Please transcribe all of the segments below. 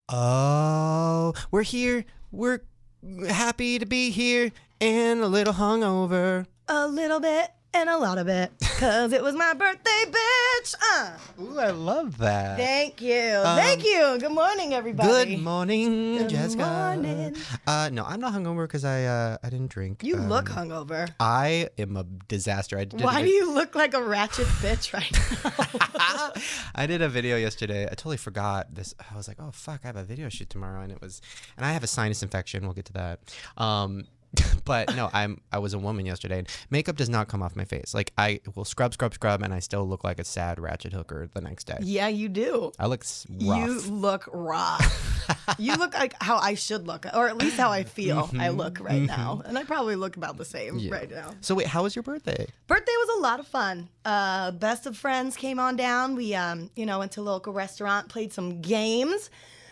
Oh, we're here. We're happy to be here and a little hungover. A little bit and a lot of it, because it was my birthday, bitch. Ooh, I love that. Thank you. Thank you. Good morning, everybody. Good morning, Good Jessica. morning. No, I'm not hungover because I didn't drink. You look hungover. I am a disaster. Why do you look like a ratchet bitch right now? I did a video yesterday. I totally forgot this. I was like, oh fuck, I have a video shoot tomorrow, and I have a sinus infection. We'll get to that. But no, I was a woman yesterday, and makeup does not come off my face. Like, I will scrub, and I still look like a sad ratchet hooker the next day. Yeah, you do. I look rough. You look rough. You look like how I should look, or at least how I feel I look right now. And I probably look about the same right now. So wait, how was your birthday? Birthday was a lot of fun. Best of friends came on down. We, went to a local restaurant, played some games.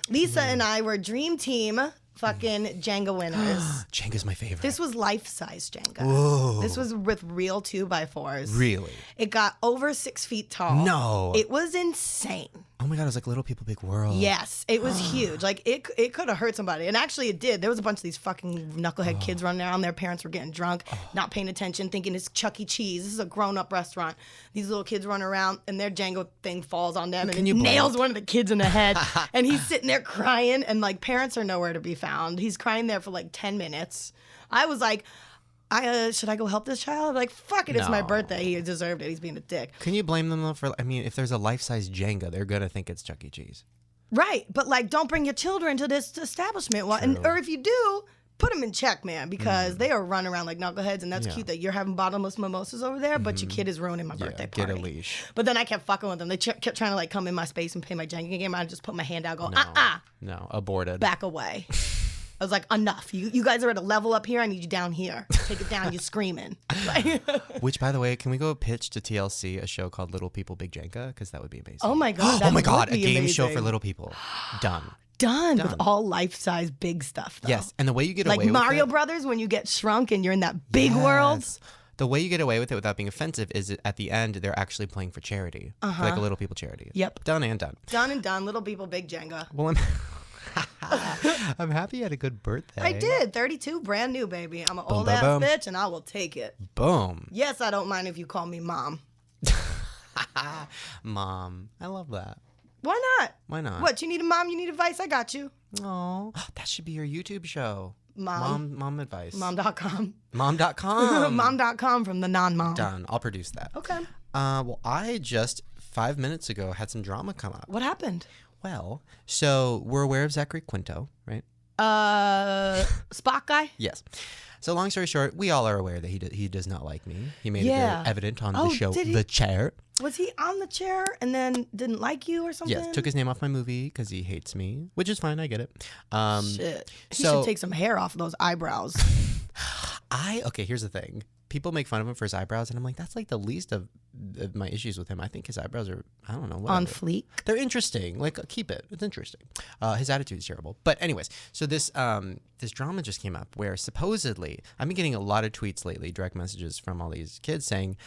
Lisa and I were dream team. Fucking Jenga winners. Jenga's my favorite. This was life-size Jenga. Whoa. This was with real 2x4s. Really? It got over 6 feet tall. No. It was insane. Oh my God, it was like Little People, Big World. Yes, it was huge. Like, it could have hurt somebody. And actually it did. There was a bunch of these fucking knucklehead kids running around. Their parents were getting drunk, not paying attention, thinking it's Chuck E. Cheese. This is a grown-up restaurant. These little kids run around, and their Jenga thing falls on them, and it nails one of the kids in the head. And he's sitting there crying, and, like, parents are nowhere to be found. He's crying there for, like, 10 minutes. I was like, should I go help this child? Like, fuck it, it's my birthday. He deserved it. He's being a dick. Can you blame them though for? I mean, if there's a life-size Jenga, they're gonna think it's Chuck E. Cheese. Right, but like, don't bring your children to this establishment. Or if you do, put them in check, man, because they are running around like knuckleheads, and that's cute that you're having bottomless mimosas over there, but your kid is ruining my birthday party. Get a leash. But then I kept fucking with them. They kept trying to like come in my space and play my Jenga game. I just put my hand out, go, No, aborted. back away. I was like, enough. You guys are at a level up here. I need you down here. Take it down. You're screaming. Which, by the way, can we go pitch to TLC a show called Little People, Big Jenga? Because that would be amazing. Oh my God. Oh my God. A game amazing. show for little people. Done. Done with all life-size big stuff, though. Yes. And the way you get away with it. Like Mario Brothers, when you get shrunk and you're in that big world. The way you get away with it without being offensive is at the end, they're actually playing for charity. For like a Little People charity. Yep. Done and done. Done and done. Little People, Big Jenga. Well, I'm happy you had a good birthday. I did. 32, brand new, baby. I'm an old ass bitch, and I will take it. Boom. Yes, I don't mind if you call me mom. Mom. I love that. Why not? Why not? What, you need a mom, you need advice? I got you. Oh, that should be your YouTube show. Mom advice. Mom.com. Mom.com. Mom.com from the non-mom. Done. I'll produce that. Okay. Well, I just 5 minutes ago had some drama come up. What happened? Well, so we're aware of Zachary Quinto, right? Spock guy? Yes. So long story short, we all are aware that he does not like me. He made it very evident on the show The Chair. Was he on The Chair and then didn't like you or something? Yes, took his name off my movie because he hates me, which is fine. I get it. Shit. He should take some hair off those eyebrows. Okay, here's the thing. People make fun of him for his eyebrows, and I'm like, that's like the least of my issues with him. I think his eyebrows are, I don't know. Whatever. On fleek? They're interesting. Like, keep it. It's interesting. His attitude is terrible. But anyways, so this drama just came up where supposedly, I've been getting a lot of tweets lately, direct messages from all these kids saying,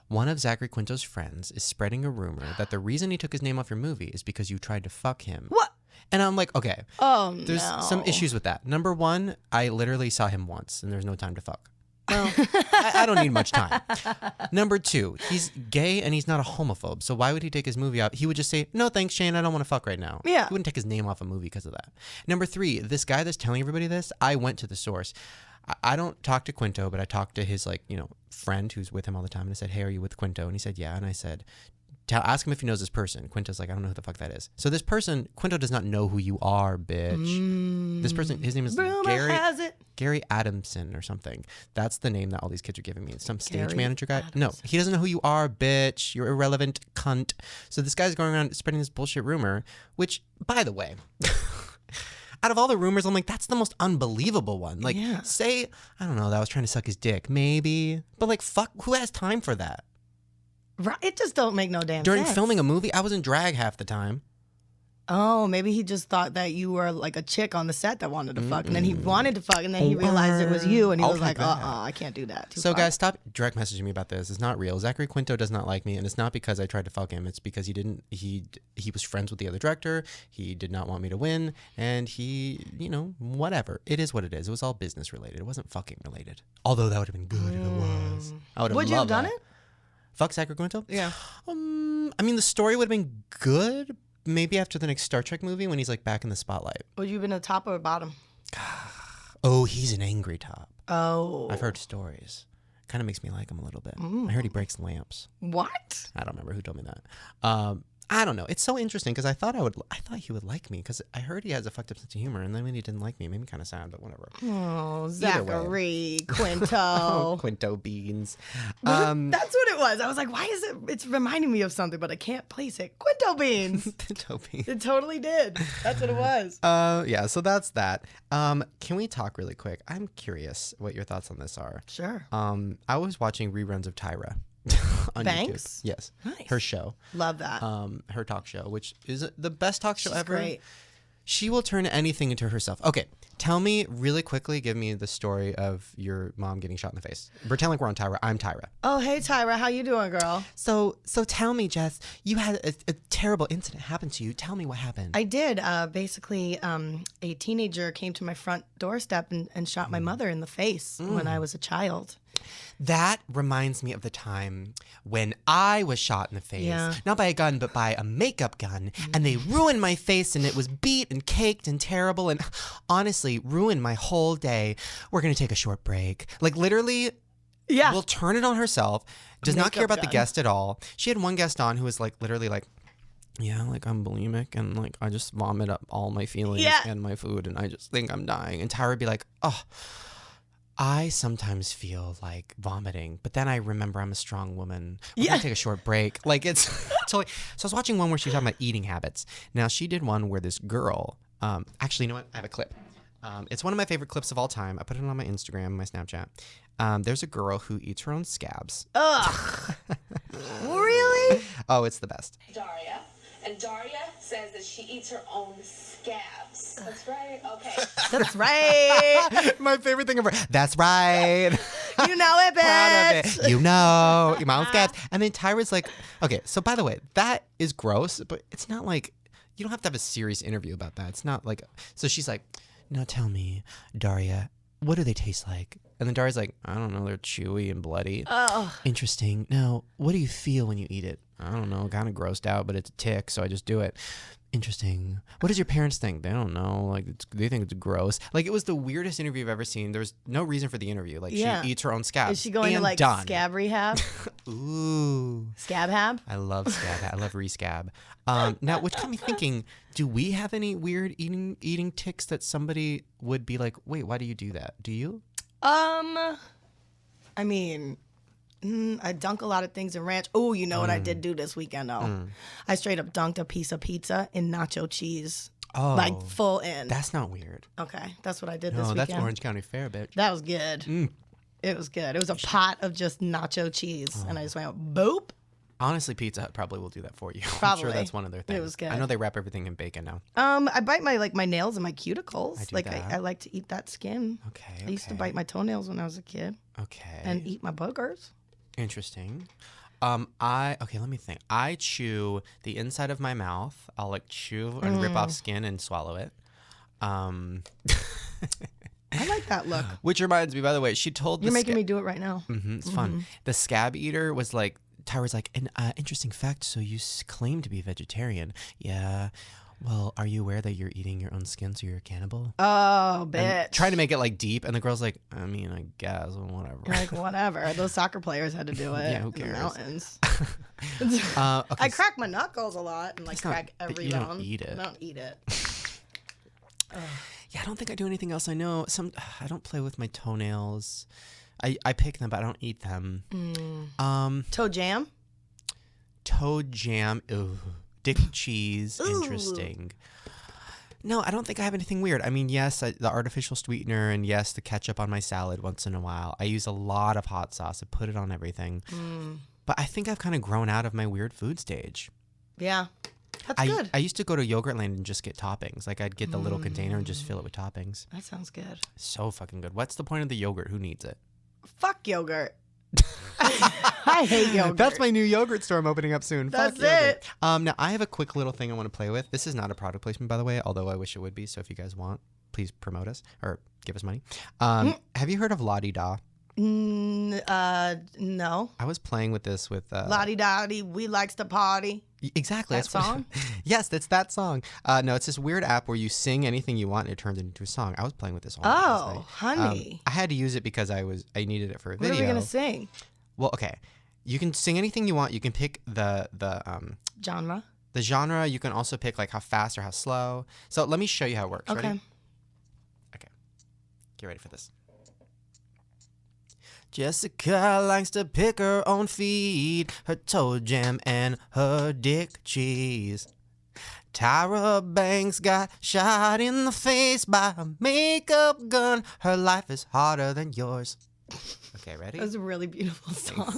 one of Zachary Quinto's friends is spreading a rumor that the reason he took his name off your movie is because you tried to fuck him. What? And I'm like, okay. Oh, There's some issues with that. Number one, I literally saw him once, and there's no time to fuck. Well, I don't need much time. Number two, he's gay and he's not a homophobe. So why would he take his movie out? He would just say, no, thanks, Shane. I don't want to fuck right now. Yeah. He wouldn't take his name off a movie because of that. Number three, this guy that's telling everybody this, I went to the source. I don't talk to Quinto, but I talked to his friend who's with him all the time. And I said, hey, are you with Quinto? And he said, yeah. And I said, ask him if he knows this person. Quinto's like, I don't know who the fuck that is. So this person, Quinto does not know who you are, bitch. This person, his name is Gary Adamson or something. That's the name that all these kids are giving me. Some stage manager guy. Adamson. No, he doesn't know who you are, bitch. You're irrelevant cunt. So this guy's going around spreading this bullshit rumor, which, by the way, out of all the rumors, I'm like, that's the most unbelievable one. Like, say, I don't know, that I was trying to suck his dick, maybe. But like, fuck, who has time for that? Right, it just don't make no damn sense. During filming a movie, I was in drag half the time. Oh, maybe he just thought that you were like a chick on the set that wanted to fuck, and then he wanted to fuck, and then he realized it was you, and he was like, I can't do that. So guys, stop direct messaging me about this. It's not real. Zachary Quinto does not like me, and it's not because I tried to fuck him. It's because he was friends with the other director. He did not want me to win, and he, whatever. It is what it is. It was all business related. It wasn't fucking related. Although that would have been good if it was. I would have. Would you have done it? Fuck Zachary Quinto? Yeah. I mean, the story would have been good. Maybe after the next Star Trek movie when he's like back in the spotlight. Would you have been a top or a bottom? Oh, he's an angry top. Oh. I've heard stories. Kind of makes me like him a little bit. I heard he breaks lamps. What? I don't remember who told me that. I don't know. It's so interesting because I thought he would like me because I heard he has a fucked up sense of humor, and then when he didn't like me, it made me kind of sad, but whatever. Oh, Zachary Quinto. Quinto beans. That's what it was. I was like, why is it? It's reminding me of something, but I can't place it. Quinto beans. Quinto beans. It totally did. That's what it was. Yeah. So that's that. Can we talk really quick? I'm curious what your thoughts on this are. Sure. I was watching reruns of Tyra. On Banks? YouTube. Yes. Nice. Her show. Love that. Her talk show, which is the best talk show She's ever. Great. She will turn anything into herself. Okay, tell me really quickly. Give me the story of your mom getting shot in the face. Pretend like we're on Tyra. I'm Tyra. Oh, hey Tyra, how you doing, girl? So tell me, Jess. You had a terrible incident happen to you. Tell me what happened. I did. Basically, a teenager came to my front doorstep and shot my mother in the face when I was a child. That reminds me of the time when I was shot in the face, not by a gun, but by a makeup gun, and they ruined my face, and it was beat and caked and terrible, and honestly ruined my whole day. We're going to take a short break. Like literally, will turn it on herself, does not care about the guest at all. She had one guest on who was like literally like, yeah, like I'm bulimic and like I just vomit up all my feelings and my food and I just think I'm dying. And Tyra would be like, oh, I sometimes feel like vomiting, but then I remember I'm a strong woman. We're gonna take a short break. Like it's totally. So I was watching one where she was talking about eating habits. Now she did one where this girl, actually, you know what? I have a clip. It's one of my favorite clips of all time. I put it on my Instagram, my Snapchat. There's a girl who eats her own scabs. Ugh. Really? Oh, it's the best. Daria. And Daria says that she eats her own scabs. That's right. Okay. That's right. My favorite thing ever. That's right. You know it, Proud of bitch. it. You know. Your mom's scabs. And then Tyra's like, okay, so by the way, that is gross, but it's not like, you don't have to have a serious interview about that. It's not like, so she's like, now tell me, Daria, what do they taste like? And then Daria's like, I don't know, they're chewy and bloody. Oh. Interesting. Now, what do you feel when you eat it? I don't know, kind of grossed out, but it's a tick, so I just do it. Interesting. What does your parents think? They don't know. Like, they think it's gross. Like, it was the weirdest interview I've ever seen. There was no reason for the interview. Like, she eats her own scabs. Is she going to like scab rehab? Ooh. Scab-hab? I love scab. I love re-scab. Now, which got me thinking, do we have any weird eating tics that somebody would be like, wait, why do you do that? Do you? I mean, I dunk a lot of things in ranch. Oh, you know what I did do this weekend, though? I straight up dunked a piece of pizza in nacho cheese. Oh. Like, full in. That's not weird. Okay, that's what I did this No, weekend. that's Orange County Fair, bitch. That was good. It was good. It was a pot of just nacho cheese, and I just went, boop. Honestly, Pizza Hut probably will do that for you. Probably. I'm sure that's one of their things. It was good. I know they wrap everything in bacon now. I bite my nails and my cuticles. I do like that. I like to eat that skin. Okay. I used to bite my toenails when I was a kid. Okay. And eat my boogers. Interesting. Okay, let me think. I chew the inside of my mouth. I'll like chew and rip off skin and swallow it. I like that look. Which reminds me, by the way, she told You're making me do it right now. It's fun. The scab eater was like, Tyra's like, an interesting fact. So you claim to be a vegetarian. Yeah. Well, are you aware that you're eating your own skin, so you're a cannibal? Oh, bitch. And trying to make it like deep, and the girl's like, I mean, I guess, whatever. Like, whatever. Those soccer players had to do it. Yeah, who in the cares? mountains. Okay, I crack my knuckles a lot and like crack every you bone. don't eat it. I don't eat it. Yeah, I don't think I do anything else. I know I don't play with my toenails. I pick them, but I don't eat them. Toe jam? Toe jam. Ooh. Dick cheese. Interesting. No, I don't think I have anything weird. I mean, yes, the artificial sweetener, and yes, the ketchup on my salad once in a while. I use a lot of hot sauce. I put it on everything. But I think I've kind of grown out of my weird food stage. Yeah. That's good. I used to go to Yogurtland and just get toppings. Like I'd get the little container and just fill it with toppings. That sounds good. So fucking good. What's the point of the yogurt? Who needs it? Fuck yogurt. I hate yogurt. That's my new yogurt store I'm opening up soon. That's Fuck yogurt. it. Now I have a quick little thing I want to play with. This is not a product placement, by the way, although I wish it would be. So if you guys want, please promote us or give us money. Have you heard of La Di Da? No. I was playing with this with Lottie Dottie, we likes to party. Exactly. That song? Yes, that's that song. No, it's this weird app where you sing anything you want and it turns it into a song. I was playing with this all night last night. Honey. I had to use it because I needed it for a video. What are we gonna sing? Well, okay. You can sing anything you want. You can pick the Genre. the genre. You can also pick like how fast or how slow. So let me show you how it works. Okay. Ready? Okay. Get ready for this. Jessica likes to pick her own feet, her toe jam and her dick cheese. Tyra Banks got shot in the face by a makeup gun. Her life is harder than yours. Okay, ready? That was a really beautiful song.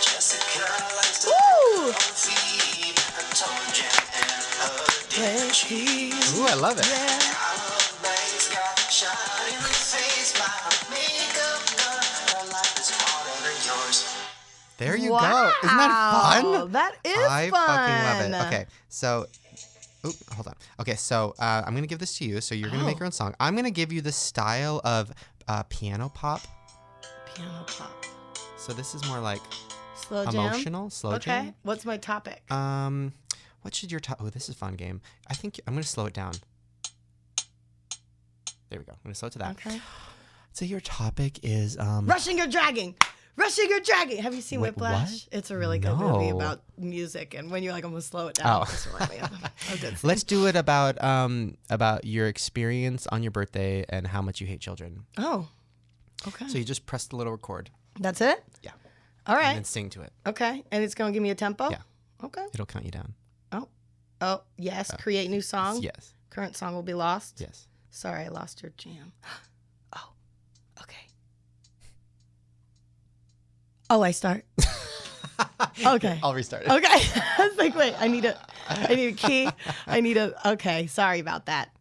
Jessica likes to Woo! feet, her toe jam and her dick cheese. Ooh, I love it. Yeah. Tyra Banks got shot in the face by a makeup gun. Her life is harder than yours. There you go. Isn't that fun? That is I fun. fucking love it. Okay, so, hold on. Okay, so I'm gonna give this to you. So you're gonna make your own song. I'm gonna give you the style of piano pop. Piano pop. So this is more like Slow jam. emotional, slow Okay. jam. What's my topic? What should your top? Oh, this is a fun game. I think I'm gonna slow it down. There we go. I'm gonna slow it to that. Okay. So your topic is Rushing or dragging. Rushing or dragging. Have you seen Wait, Whiplash? what? It's a really good movie No. about music, and when you're like, I'm gonna slow it down. Oh. Just remind me of a good scene. Let's do it about your experience on your birthday and how much you hate children. Oh. Okay. So you just press the little record. That's it? Yeah. All right. And then sing to it. Okay. And it's gonna give me a tempo? Yeah. Okay. It'll count you down. Oh, yes. Create new song. Yes. Current song will be lost. Yes. Sorry, I lost your jam. Oh. Okay. Oh, I start. Okay. I'll restart it. Okay. I was like, wait, I need a key. Okay, sorry about that.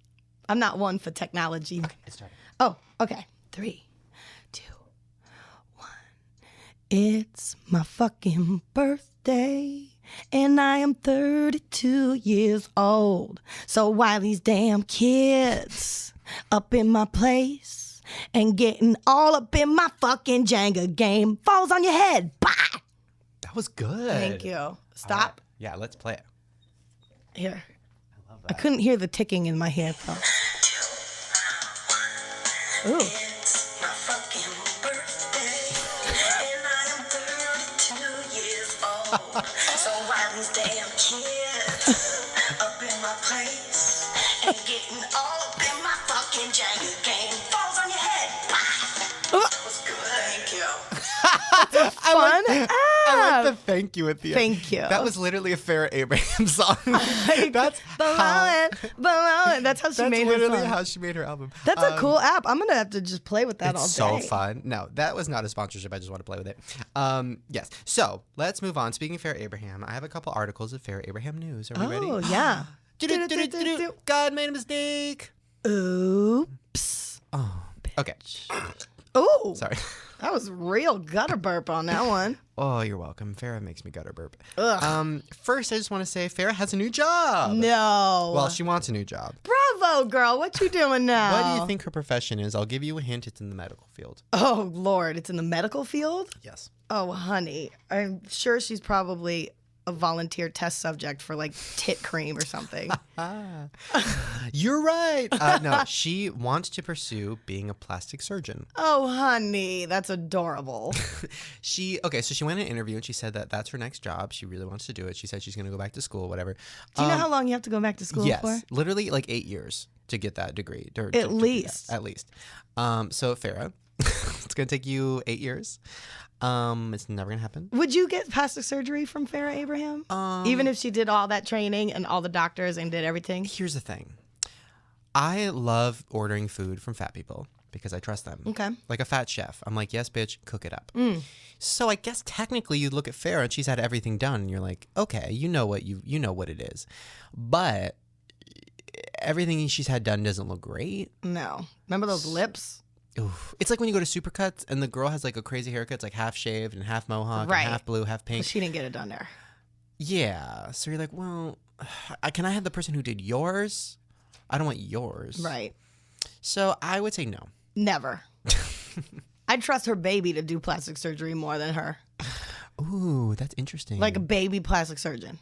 I'm not one for technology. It started. Oh, okay. 3, 2, 1. It's my fucking birthday, and I am 32 years old. So while these damn kids up in my place and getting all up in my fucking Jenga game falls on your head, bye. That was good. Thank you. All Stop. right. Yeah, let's play it. Here. I love I that. couldn't hear the ticking in my headphones. Ooh. It's my fucking birthday, and I am 32 years old. So while these damn kids up in my place and getting all up in my fucking Jenga game falls on your head, that was good. Thank you. Fun I app. like the thank you at the end. Thank you. That was literally a Farrah Abraham song. That's Below how. it. That's how she That's made her literally song. how she made her album. That's a cool app. I'm gonna have to just play with that all It's day. so fun. No, that was not a sponsorship. I just want to play with it. Yes. So let's move on. Speaking of Farrah Abraham, I have a couple articles of Farrah Abraham news. Are we ready? Oh yeah. Do-do-do-do-do-do. God made a mistake. Oops. Oh. Okay. Ooh. Sorry. That was real gutter burp on that one. Oh, you're welcome. Farrah makes me gutter burp. Ugh. First, I just want to say Farrah has a new job. No. Well, she wants a new job. Bravo, girl. What you doing now? What do you think her profession is? I'll give you a hint. It's in the medical field. Oh Lord, it's in the medical field? Yes. Oh honey, I'm sure she's probably a volunteer test subject for like tit cream or something. You're right. No, she wants to pursue being a plastic surgeon. Oh honey, that's adorable. So she went in an interview and she said that that's her next job. She really wants to do it. She said she's going to go back to school, whatever. Do you know how long you have to go back to school Yes, for? literally like 8 years to get that degree. At least. At least. So Farrah, it's going to take you 8 years. It's never going to happen. Would you get plastic surgery from Farrah Abraham? Even if she did all that training and all the doctors and did everything? Here's the thing. I love ordering food from fat people. because I trust them. Okay. Like a fat chef. I'm like, yes, bitch, cook it up. So I guess technically you look at Farrah and she's had everything done and you're like, okay, you know what it is. But everything she's had done doesn't look great. No. Remember those lips? Oof. It's like when you go to Supercuts and the girl has like a crazy haircut. It's like half shaved and half mohawk Right. and half blue, half pink. But she didn't get it done there. Yeah. So you're like, well, can I have the person who did yours? I don't want yours. Right. So I would say no. Never. I'd trust her baby to do plastic surgery more than her. Ooh, that's interesting. Like a baby plastic surgeon.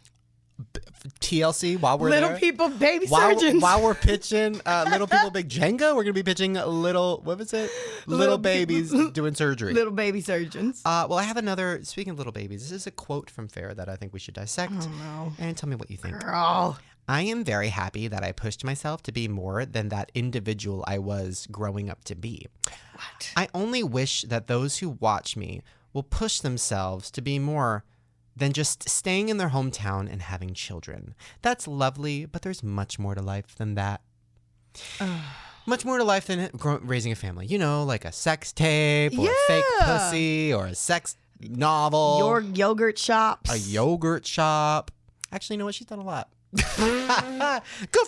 TLC while we're Little there. people, baby surgeons. While we're pitching Little People Big Jenga, we're going to be pitching what was it? Little babies doing surgery. Little baby surgeons. Well, I have another, speaking of little babies, this is a quote from Farrah that I think we should dissect. Oh, no. And tell me what you think. Girl. I am very happy that I pushed myself to be more than that individual I was growing up to be. What? I only wish that those who watch me will push themselves to be more than just staying in their hometown and having children. That's lovely, but there's much more to life than that. Much more to life than raising a family. You know, like a sex tape or a fake pussy or a sex novel. Your yogurt shops. A yogurt shop. Actually, you know what? She's done a lot. Good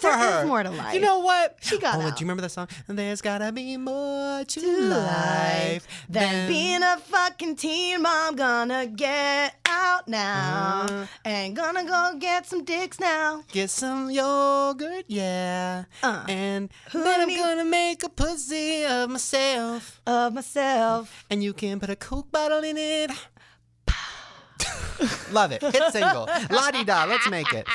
for There her. is more to life. You know what? She got out. Do you remember that song? There's gotta be more to life than being a fucking teen mom. Gonna get out now and gonna go get some dicks now. Get some yogurt, yeah. And then I'm gonna make a pussy of myself. And you can put a Coke bottle in it. Love it. Hit single. La-di-da. Let's make it.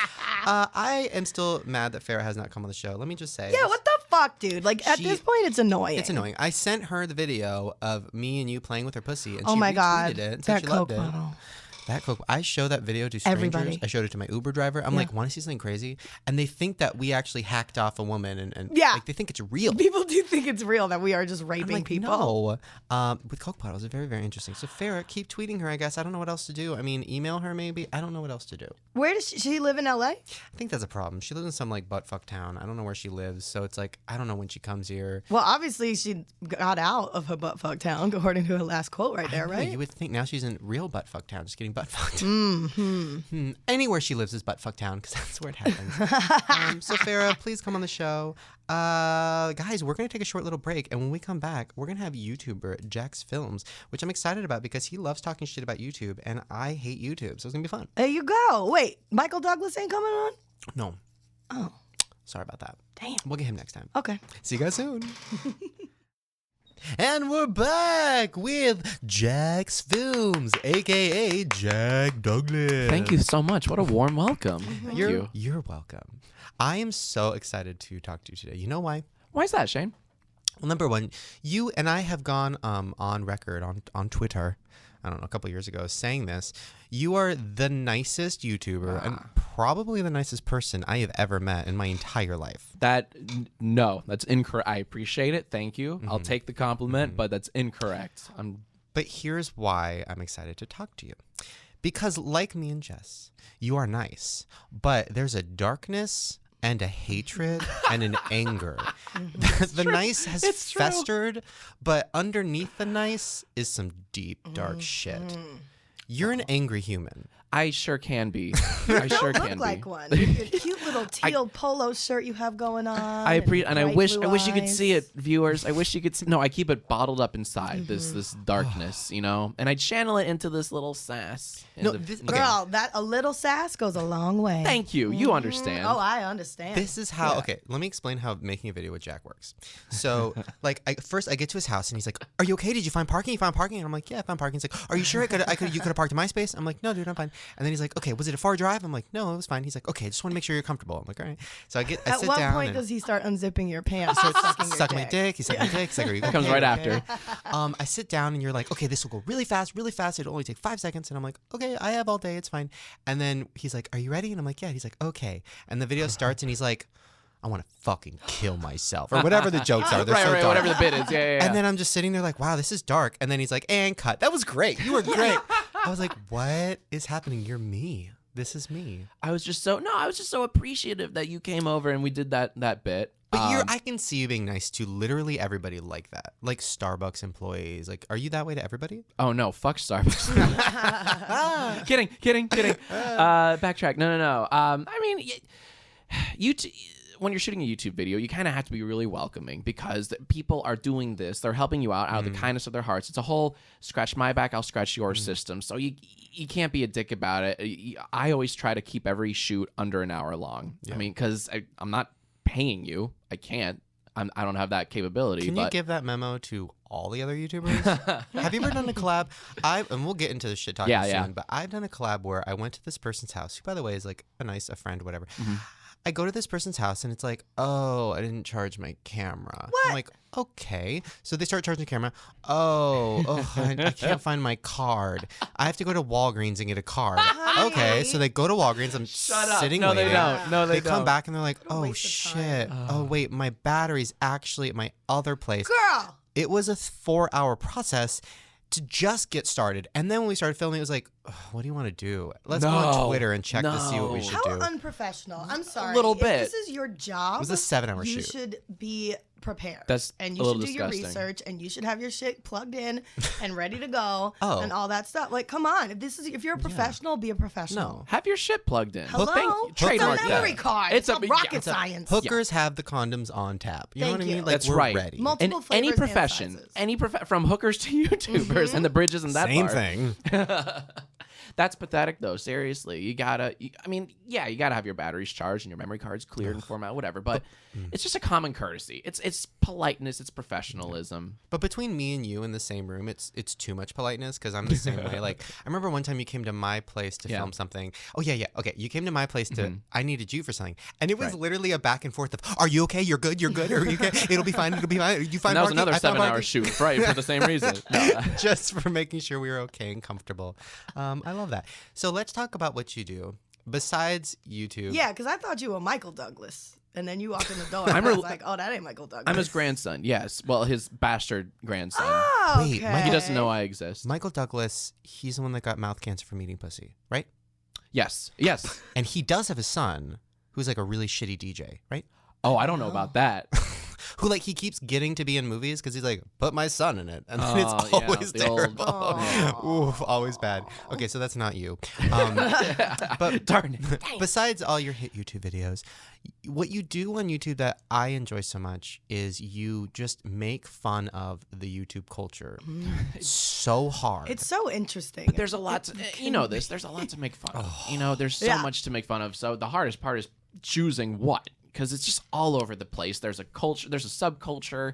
I am still mad that Farrah has not come on the show. Let me just say. Yeah, what the fuck, dude? Like, at this point, it's annoying. It's annoying. I sent her the video of me and you playing with her pussy, and Oh she my retweeted God. it and said That she loved Coke it. bottle. That Coke. I show that video to strangers. Everybody. I showed it to my Uber driver. I'm like, want to see something crazy? And they think that we actually hacked off a woman, and like, they think it's real. People do think it's real that we are just raping I'm like, people. No. With Coke bottles, it's very, very interesting. So Farrah, keep tweeting her, I guess. I don't know what else to do. I mean, email her maybe. I don't know what else to do. Where does she live in LA? I think that's a problem. She lives in some like buttfuck town. I don't know where she lives. So it's like, I don't know when she comes here. Well, obviously she got out of her buttfuck town, according to her last quote right there, right? You would think now she's in real buttfuck town, just getting buttfucked. Anywhere she lives is buttfuck town, because that's where it happens. So Farrah, please come on the show. Guys, we're going to take a short little break, and when we come back, we're going to have YouTuber Jacksfilms, which I'm excited about because he loves talking shit about YouTube, and I hate YouTube, so it's going to be fun. There you go. Wait, Michael Douglas ain't coming on? No. Oh. Sorry about that. Damn. We'll get him next time. Okay. See you guys soon. And we're back with Jacksfilms, a.k.a. Jack Douglas. Thank you so much. What a warm welcome. Thank you. You're welcome. I am so excited to talk to you today. You know why? Why is that, Shane? Well, number one, you and I have gone on record on Twitter, I don't know, a couple years ago, saying this. You are the nicest YouTuber and probably the nicest person I have ever met in my entire life. No, that's incorrect. I appreciate it. Thank you. I'll take the compliment, but that's incorrect. But here's why I'm excited to talk to you. Because like me and Jess, you are nice, but there's a darkness and a hatred and an anger. The nice has festered, but underneath the nice is some deep, dark shit. You're an angry human. I sure can be. I sure Look can like be. one. Your cute little teal polo shirt you have going on. I bright wish blue you could see eyes. it, viewers. I wish you could see. No, I keep it bottled up inside this darkness, you know, and I channel it into this little sass. No, this, okay. Girl, that a little sass goes a long way. Thank you. You understand. Oh, I understand. This is how, okay, let me explain how making a video with Jack works. So, like, first I get to his house and he's like, are you okay? Did you find parking? You found parking? And I'm like, yeah, I found parking. He's like, are you sure you could have parked in my space? I'm like, no, dude, I'm fine. And then he's like, okay, was it a far drive? I'm like, no, it was fine. He's like, okay, I just want to make sure you're comfortable. I'm like, all right. So I sit down. At what point and does he start unzipping your pants? starts sucking your sucking my dick? dick. He's sucking my dick. He's like, are you okay? Comes right after. I sit down and you're like, okay, this will go really fast, really fast. It'll only take 5 seconds. And I'm like, okay, I have all day. It's fine. And then he's like, are you ready? And I'm like, yeah. He's like, okay. And the video starts and he's like, I want to fucking kill myself or whatever the jokes are. They're so dark. whatever the bit is. Yeah. And then I'm just sitting there like, wow, this is dark. And then he's like, and cut. That was great. You were great. I was like, what is happening? You're me. This is me. I was just so appreciative that you came over and we did that bit. But I can see you being nice to literally everybody like that. Like Starbucks employees. Like, are you that way to everybody? Oh no, fuck Starbucks. Kidding. Backtrack. No. I mean, when you're shooting a YouTube video, you kind of have to be really welcoming because people are doing this. They're helping you out of the kindness of their hearts. It's a whole scratch my back, I'll scratch your system. So you can't be a dick about it. I always try to keep every shoot under an hour long. Yeah. I mean, because I'm not paying you. I can't. I don't have that capability. Can you give that memo to all the other YouTubers? Have you ever done a collab? And we'll get into this shit talking soon, but I've done a collab where I went to this person's house, who, by the way, is like a friend, whatever. I go to this person's house and it's like, oh, I didn't charge my camera. What? I'm like, okay. So they start charging the camera. I can't find my card. I have to go to Walgreens and get a card. Okay. So they go to Walgreens. I'm sitting waiting. They don't. No, they don't. Come back and they're like, oh, shit. Oh, wait, my battery's actually at my other place. Girl. It was a 4-hour process to just get started. And then when we started filming, it was like, what do you want to do? Let's go on Twitter and check to see what we should How do. unprofessional. I'm sorry. A little If bit. this is your job. It was a 7-hour shoot. You should be prepared. That's and a you little should do your disgusting. research and you should have your shit plugged in and ready to go Oh. and all that stuff. Like, come on. If you're a professional, be a professional. No. Have your shit plugged in. Hello? It's trademark a memory that. card. It's not rocket science. Hookers have the condoms on tap. You know Thank what I mean? you. Like, That's we're right. ready. Multiple And any flavors and profession, sizes. from hookers to YouTubers and the bridges and that Same part. thing. That's pathetic, though. Seriously, you gotta have your batteries charged and your memory cards cleared and formatted, whatever. But it's just a common courtesy. It's politeness. It's professionalism. But between me and you in the same room, it's too much politeness because I'm the same way. Like, I remember one time you came to my place to film something. Oh, yeah. Okay, you came to my place to, I needed you for something. And it was literally a back and forth of, are you okay? You're good? Are you okay? It'll be fine. You find And that was parking? another I found 7-hour parking. shoot, right? For the same reason. No. Just for making sure we were okay and comfortable. I love that. So let's talk about what you do besides YouTube. Yeah, because I thought you were Michael Douglas. And then you walked in the door and I was like, oh, that ain't Michael Douglas. I'm his grandson. Yes. Well, his bastard grandson. Oh, Wait, okay. He doesn't know I exist. Michael Douglas, he's the one that got mouth cancer from eating pussy, right? Yes. And he does have a son who's like a really shitty DJ, right? Oh, I don't know about that. Who, like, he keeps getting to be in movies because he's like, put my son in it. And then it's Oh, yeah, always the old- terrible. Oof, always bad. Okay, so that's not you. But Darn it. besides all your hit YouTube videos, what you do on YouTube that I enjoy so much is you just make fun of the YouTube culture so hard. It's so interesting. But there's a lot to, you know this, there's a lot to make fun of. You know, there's so much to make fun of. So the hardest part is choosing what, because it's just all over the place. There's a culture, there's a subculture.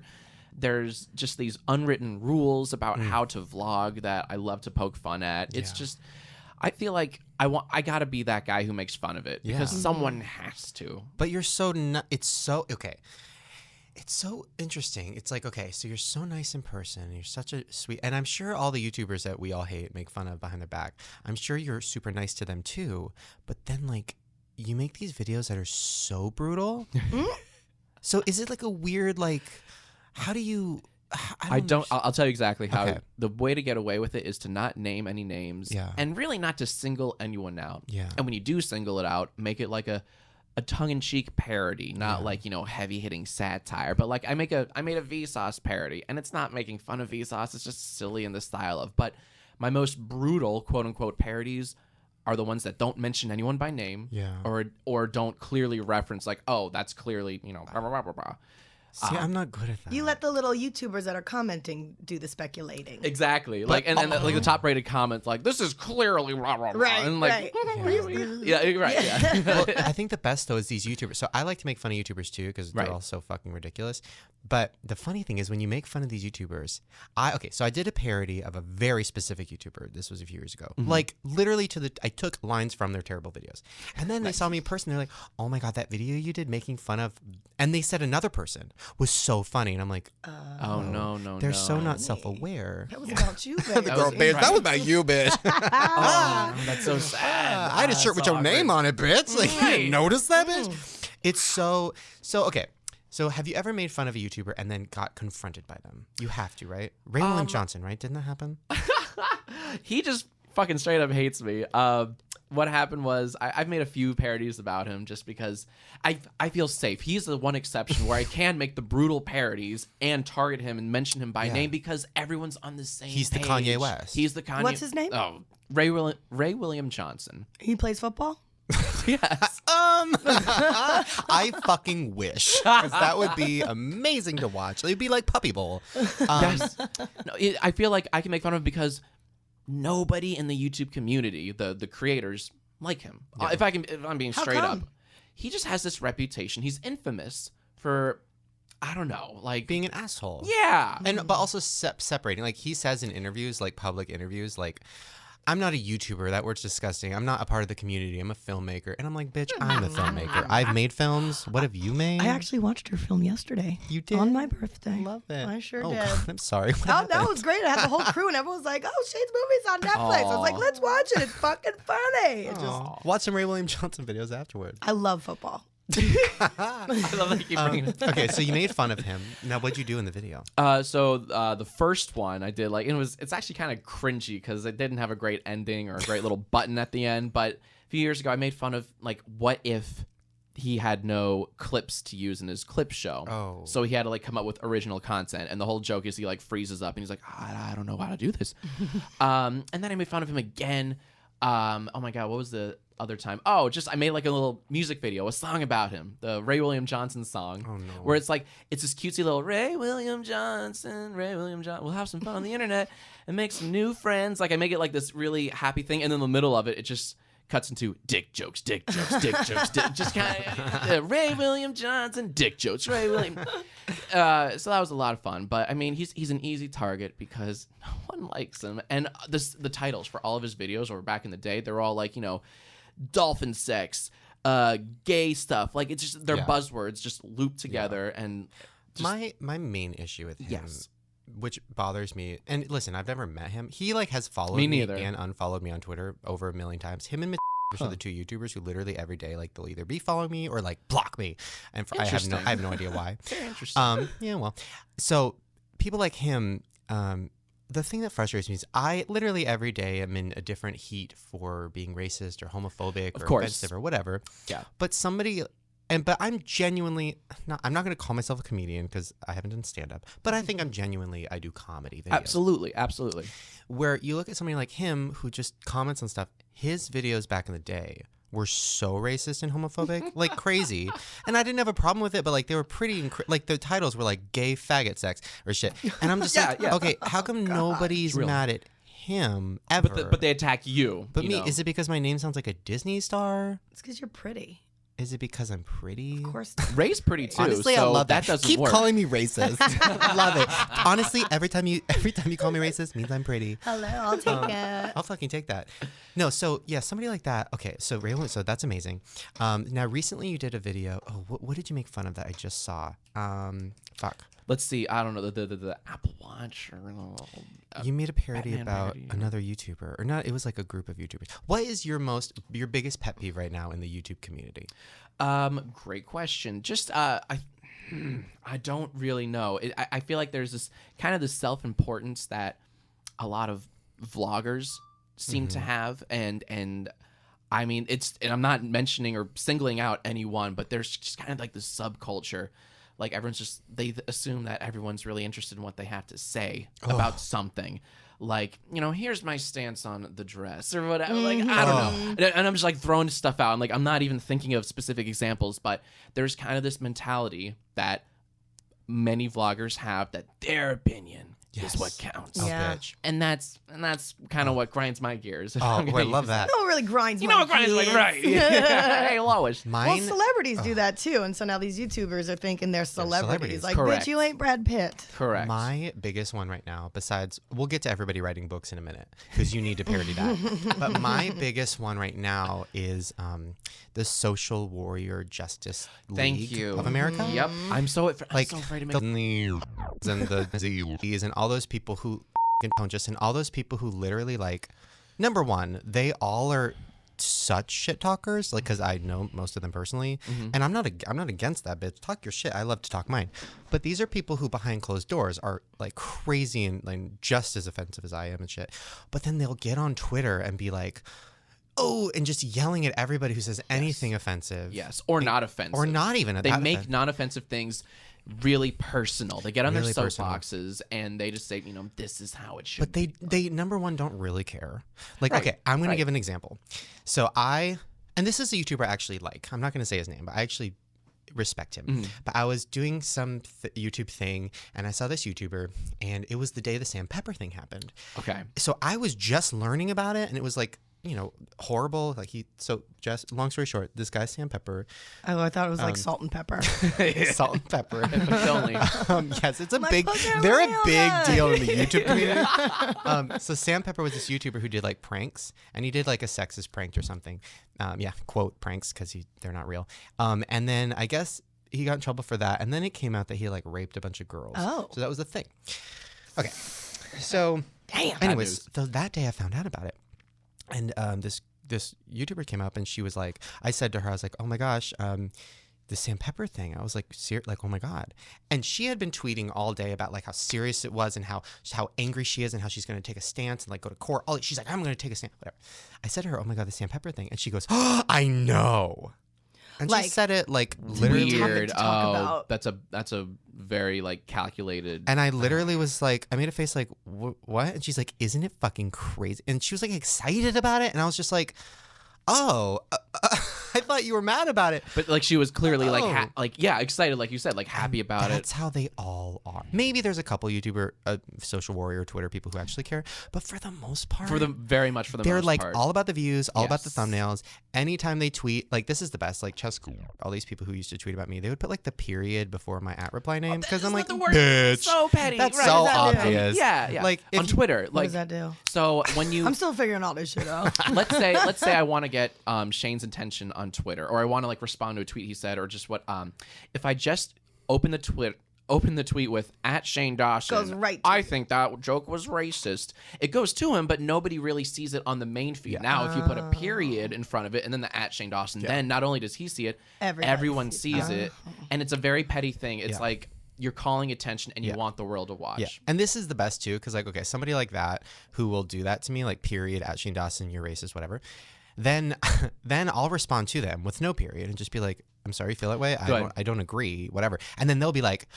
There's just these unwritten rules about how to vlog that I love to poke fun at. It's just, I feel like I gotta be that guy who makes fun of it because someone has to. But you're so it's so okay. It's so interesting. It's like, okay, so you're so nice in person. And you're such a sweet, and I'm sure all the YouTubers that we all hate make fun of behind their back. I'm sure you're super nice to them too. But then, like, you make these videos that are so brutal. So is it like a weird, like, how do you? I'll tell you exactly how. Okay. The way to get away with it is to not name any names, Yeah. and really not to single anyone out. Yeah. And when you do single it out, make it like a tongue-in-cheek parody, not like, you know, heavy-hitting satire. But like I made a Vsauce parody, and it's not making fun of Vsauce. It's just silly in the style of. But my most brutal, quote-unquote, parodies are the ones that don't mention anyone by name, or don't clearly reference like, oh, that's clearly, you know, blah, blah, blah, blah, blah. See, I'm not good at that. You let the little YouTubers that are commenting do the speculating. Like and like the top rated comments like, this is clearly rah, rah, rah. Right, And like, right. yeah, right, yeah. Well, I think the best though is these YouTubers. So I like to make fun of YouTubers too because they're all so fucking ridiculous. But the funny thing is when you make fun of these YouTubers, so I did a parody of a very specific YouTuber. This was a few years ago. Like literally I took lines from their terrible videos. And then they saw me in person. They're like, oh my God, that video you did making fun of. And they said another person was so funny. And I'm like, Oh no. they're so not self-aware. That was about you, baby. That was about you, bitch. That's so sad. I had a shirt with your name on it, bitch. Like, you didn't notice that, bitch? It's so okay. So have you ever made fun of a YouTuber and then got confronted by them? You have to, right? Ray William Johnson, right? Didn't that happen? He just fucking straight up hates me. what happened was I've made a few parodies about him just because I feel safe. He's the one exception where I can make the brutal parodies and target him and mention him by name because everyone's on the same He's page. the Kanye West. He's the Kanye. What's his name? Oh, Ray William Johnson. He plays football? Yes. I fucking wish, because that would be amazing to watch. It'd be like Puppy Bowl. Yes. No, I feel like I can make fun of him because nobody in the YouTube community, the creators, like him. If I'm being straight up, he just has this reputation. He's infamous for, I don't know, like Being an asshole. Yeah. But also separating. Like he says in interviews, like public interviews, like, I'm not a YouTuber. That word's disgusting. I'm not a part of the community. I'm a filmmaker. And I'm like, bitch, I'm a filmmaker. I've made films. What have you made? I actually watched your film yesterday. You did? On my birthday. Love it. I sure oh, did. God, I'm sorry. What Oh, that happened? was great. I had the whole crew, and everyone was like, "Oh, Shane's movie's on Netflix." I was like, "Let's watch it. It's fucking funny." It just, Aw. Watch some Ray William Johnson videos afterward. I love football. I love that you keep bringing it. Okay, so you made fun of him. Now, what'd you do in the video? So the first one I did, like, it's actually kind of cringy because it didn't have a great ending or a great little button at the end. But a few years ago, I made fun of, like, what if he had no clips to use in his clip show. Oh. So he had to, like, come up with original content. And the whole joke is he, like, freezes up and he's like, I don't know how to do this. And then I made fun of him again. Oh my God, what was the other time? Oh, just I made like a little music video, a song about him, the Ray William Johnson song. Oh, no. Where it's like, it's this cutesy little Ray William Johnson, we'll have some fun on the internet and make some new friends. Like I make it like this really happy thing. And then in the middle of it, it just cuts into dick jokes, just kind of Ray William Johnson, dick jokes, Ray William. So that was a lot of fun. But I mean, he's an easy target because no one likes him. And the titles for all of his videos, or back in the day, they're all like, dolphin sex, gay stuff. Like it's just they're buzzwords just looped together. And just, my main issue with him. Yes. Which bothers me, and listen, I've never met him. He like has followed Me me neither. and unfollowed me on Twitter over 1 million times. Him and are the two YouTubers who literally every day like they'll either be following me or like block me, and I have no idea why. Very interesting. Yeah, well, so people like him. The thing that frustrates me is I literally every day am in a different heat for being racist or homophobic or offensive or whatever. Yeah. But somebody. But I'm genuinely not. I'm not going to call myself a comedian because I haven't done stand up. But I think I do comedy videos. Absolutely. Where you look at somebody like him who just comments on stuff. His videos back in the day were so racist and homophobic, like crazy. And I didn't have a problem with it, but like they were pretty. Like the titles were like "gay faggot sex" or shit. And I'm just okay. How come nobody's mad at him ever? But they attack you. But me, is it because my name sounds like a Disney star? It's because you're pretty. Is it because I'm pretty? Of course. Ray's pretty too. Honestly, so I love that. doesn't Keep work. calling me racist. Love it. Honestly, every time you call me racist means I'm pretty. Hello, I'll take it. I'll fucking take that. No, so yeah, somebody like that. Okay, so Ray, so that's amazing. Now recently you did a video. Oh, what did you make fun of that I just saw? Fuck. Let's see. I don't know the Apple Watch or You made a parody Batman about parody. another YouTuber, or not? It was like a group of YouTubers. What is your biggest pet peeve right now in the YouTube community? Great question. Just I don't really know. I feel like there's this kind of this self-importance that a lot of vloggers seem to have, and I mean and I'm not mentioning or singling out anyone, but there's just kind of like this subculture. Like everyone's they assume that everyone's really interested in what they have to say about something. Like, here's my stance on the dress or whatever. Like, I don't know. And I'm just like throwing stuff out. And like, I'm not even thinking of specific examples, but there's kind of this mentality that many vloggers have that their opinion is what counts. Oh, Yeah. bitch. And that's kind of what grinds my gears. Oh, I love that. No, it really grinds You my know what grinds my gears. right? Hey, Lois. Well, Mine. celebrities do that too, and so now these YouTubers are thinking they're celebrities. celebrities. Like, Correct. bitch, you ain't Brad Pitt. Correct. My biggest one right now, besides, we'll get to everybody writing books in a minute because you need to parody that. But my biggest one right now is the Social Warrior Justice Thank League you. of America. Yep. I'm so Like afraid to make the and the Z's and all those people who and all those people who literally like, number one, they all are such shit talkers, like, because I know most of them personally, and I'm not against that, bitch. Talk your shit. I love to talk mine. But these are people who behind closed doors are like crazy and like just as offensive as I am and shit. But then they'll get on Twitter and be like, oh, and just yelling at everybody who says anything offensive. Yes, or not offensive. Or not even. They make non-offensive things really personal. They get on Really their personal. soapboxes and they just say, this is how it should But be. they number one don't really care. Like, Right, okay, I'm going to right. give an example. So and this is a YouTuber I actually like. I'm not going to say his name, but I actually respect him. Mm-hmm. But I was doing some YouTube thing and I saw this YouTuber and it was the day the Sam Pepper thing happened. Okay. So I was just learning about it and it was like, horrible. Like just long story short, this guy Sam Pepper, Oh, I thought it was like salt and pepper. salt and pepper. If only. Yes, it's a My big. fucking They're a real big good. deal in the YouTube community. So Sam Pepper was this YouTuber who did like pranks, and he did like a sexist prank or something. Quote pranks because they're not real. And then I guess he got in trouble for that, and then it came out that he like raped a bunch of girls. Oh. So that was the thing. Okay, so Damn. anyways, so that day I found out about it, and this YouTuber came up and she was like, I said to her, I was like, oh my gosh, the Sam Pepper thing. I was like, oh my God. And she had been tweeting all day about like how serious it was and how angry she is and how she's going to take a stance and like go to court. She's like, I'm going to take a stance, whatever. I said to her, oh my God, the Sam Pepper thing. And she goes, oh, I know. And she Like, said it like literally. Weird. to talk about. That's a very like calculated. And I literally was like, I made a face like, what? And she's like, isn't it fucking crazy? And she was like excited about it. And I was just like, oh, I thought you were mad about it. But like she was clearly Oh. excited, like you said, like happy about That's it. how they all are. Maybe there's a couple YouTuber, social warrior, Twitter people who actually care, but for the most part, Very much for the they're most like part. all about the views, all about the Yes. thumbnails. Anytime they tweet, like this is the best. Like all these people who used to tweet about me, they would put like the period before my @reply name because I'm like, the worst. bitch, So petty. that's Right. so What does that do? obvious. Yeah. Like if on Twitter, What like does that do? so when you I'm still figuring all this shit out. let's say I want to get Shane's attention on Twitter, or I want to like respond to a tweet he said, or just what if I just open the tweet with @Shane Dawson, Goes right to I you. think that joke was racist. It goes to him, but nobody really sees it on the main feed. Now, if you put a period in front of it and then the @Shane Dawson, then not only does he see it, Everybody everyone sees sees it, and it's a very petty thing. It's Yeah. like you're calling attention and you want the world to watch. Yeah, and this is the best too, because like, okay, somebody like that who will do that to me, like period @Shane Dawson, you're racist, whatever. Then I'll respond to them with no period and just be like, I'm sorry you feel that way. I don't agree, whatever. And then they'll be like,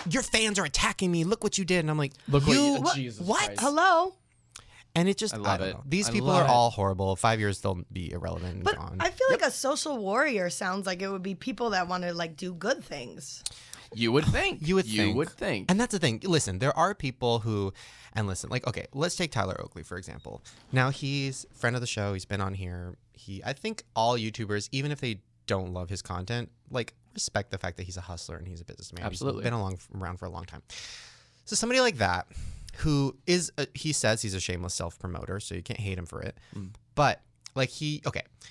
your fans are attacking me. Look what you did. And I'm like, Look what you, you- Jesus what? Christ. Hello? And it just, I I, love don't it. know. These I people love are it. all horrible. 5 years, they'll be irrelevant and But gone. I feel like a social warrior sounds like it would be people that want to like do good things. You would think. You would think. And that's the thing. Listen, there are people who, and listen, like, okay, let's take Tyler Oakley, for example. Now, he's a friend of the show. He's been on here. I think all YouTubers, even if they don't love his content, like, respect the fact that he's a hustler and he's a businessman. Absolutely. He's been around for a long time. So somebody like that, who is, he says he's a shameless self-promoter, so you can't hate him for it. But like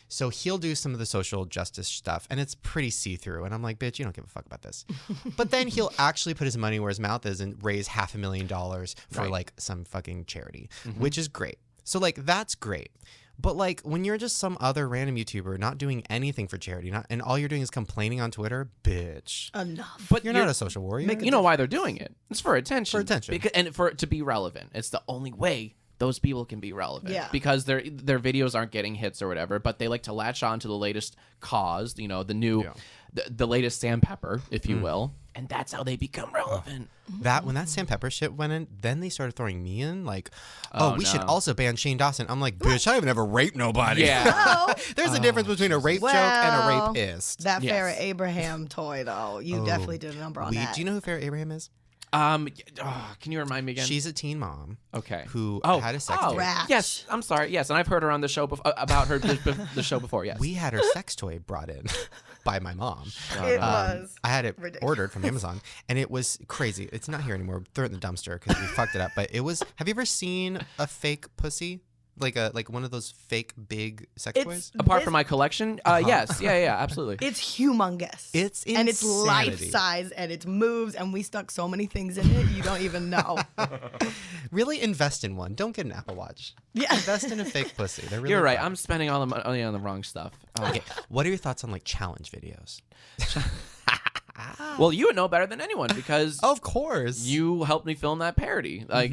so he'll do some of the social justice stuff and it's pretty see-through. And I'm like, bitch, you don't give a fuck about this. But then he'll actually put his money where his mouth is and raise $500,000 for Right. like some fucking charity, which is great. So like, that's great. But like when you're just some other random YouTuber not doing anything for charity, and all you're doing is complaining on Twitter, bitch. Enough. But You're not a social warrior. You know why they're doing it? It's for attention. For attention. And for it to be relevant. It's the only way those people can be relevant. Yeah. Because their videos aren't getting hits or whatever, but they like to latch on to the latest cause, the new, the latest Sam Pepper, if you will. And that's how they become relevant. When that Sam Pepper shit went in, then they started throwing me in like, we should no. also ban Shane Dawson. I'm like, bitch, I haven't ever raped nobody. Yeah. There's a difference between a rape joke and a Well, rapist. That Yes. Farrah Abraham toy, though, you definitely did a number on that. Do you know who Farrah Abraham is? Can you remind me again? She's a teen mom. okay. Who had a sex toy. Rat. Yes, I'm sorry. Yes, and I've heard her on the show about her the show before. Yes. We had her sex toy brought in by my mom. It was. I had it ridiculous. ordered from Amazon, and it was crazy. It's not here anymore. Throw it in the dumpster because we fucked it up. But it was. Have you ever seen a fake pussy? Like one of those fake big sex toys? Apart from my collection, yes, yeah, absolutely. It's humongous. It's and it's life insanity. size and it moves and we stuck so many things in it you don't even know. Really invest in one. Don't get an Apple Watch. Yeah. Invest in a fake pussy. They're really You're right. fun. I'm spending all the money on the wrong stuff. Okay. What are your thoughts on like challenge videos? Well, you would know better than anyone because Of course. you helped me film that parody. Like,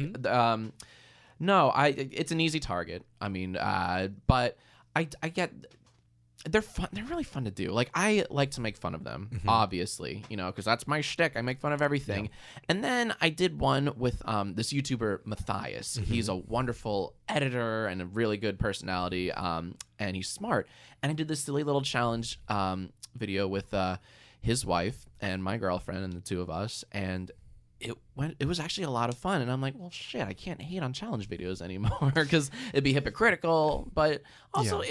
no, it's an easy target. I mean, but I get they're fun. They're really fun to do. Like I like to make fun of them, obviously, because that's my shtick. I make fun of everything. Yeah. And then I did one with this YouTuber Matthias. He's a wonderful editor and a really good personality, and he's smart. And I did this silly little challenge video with his wife and my girlfriend and the two of us, and it was actually a lot of fun. And I'm like, well, shit, I can't hate on challenge videos anymore because it'd be hypocritical, but also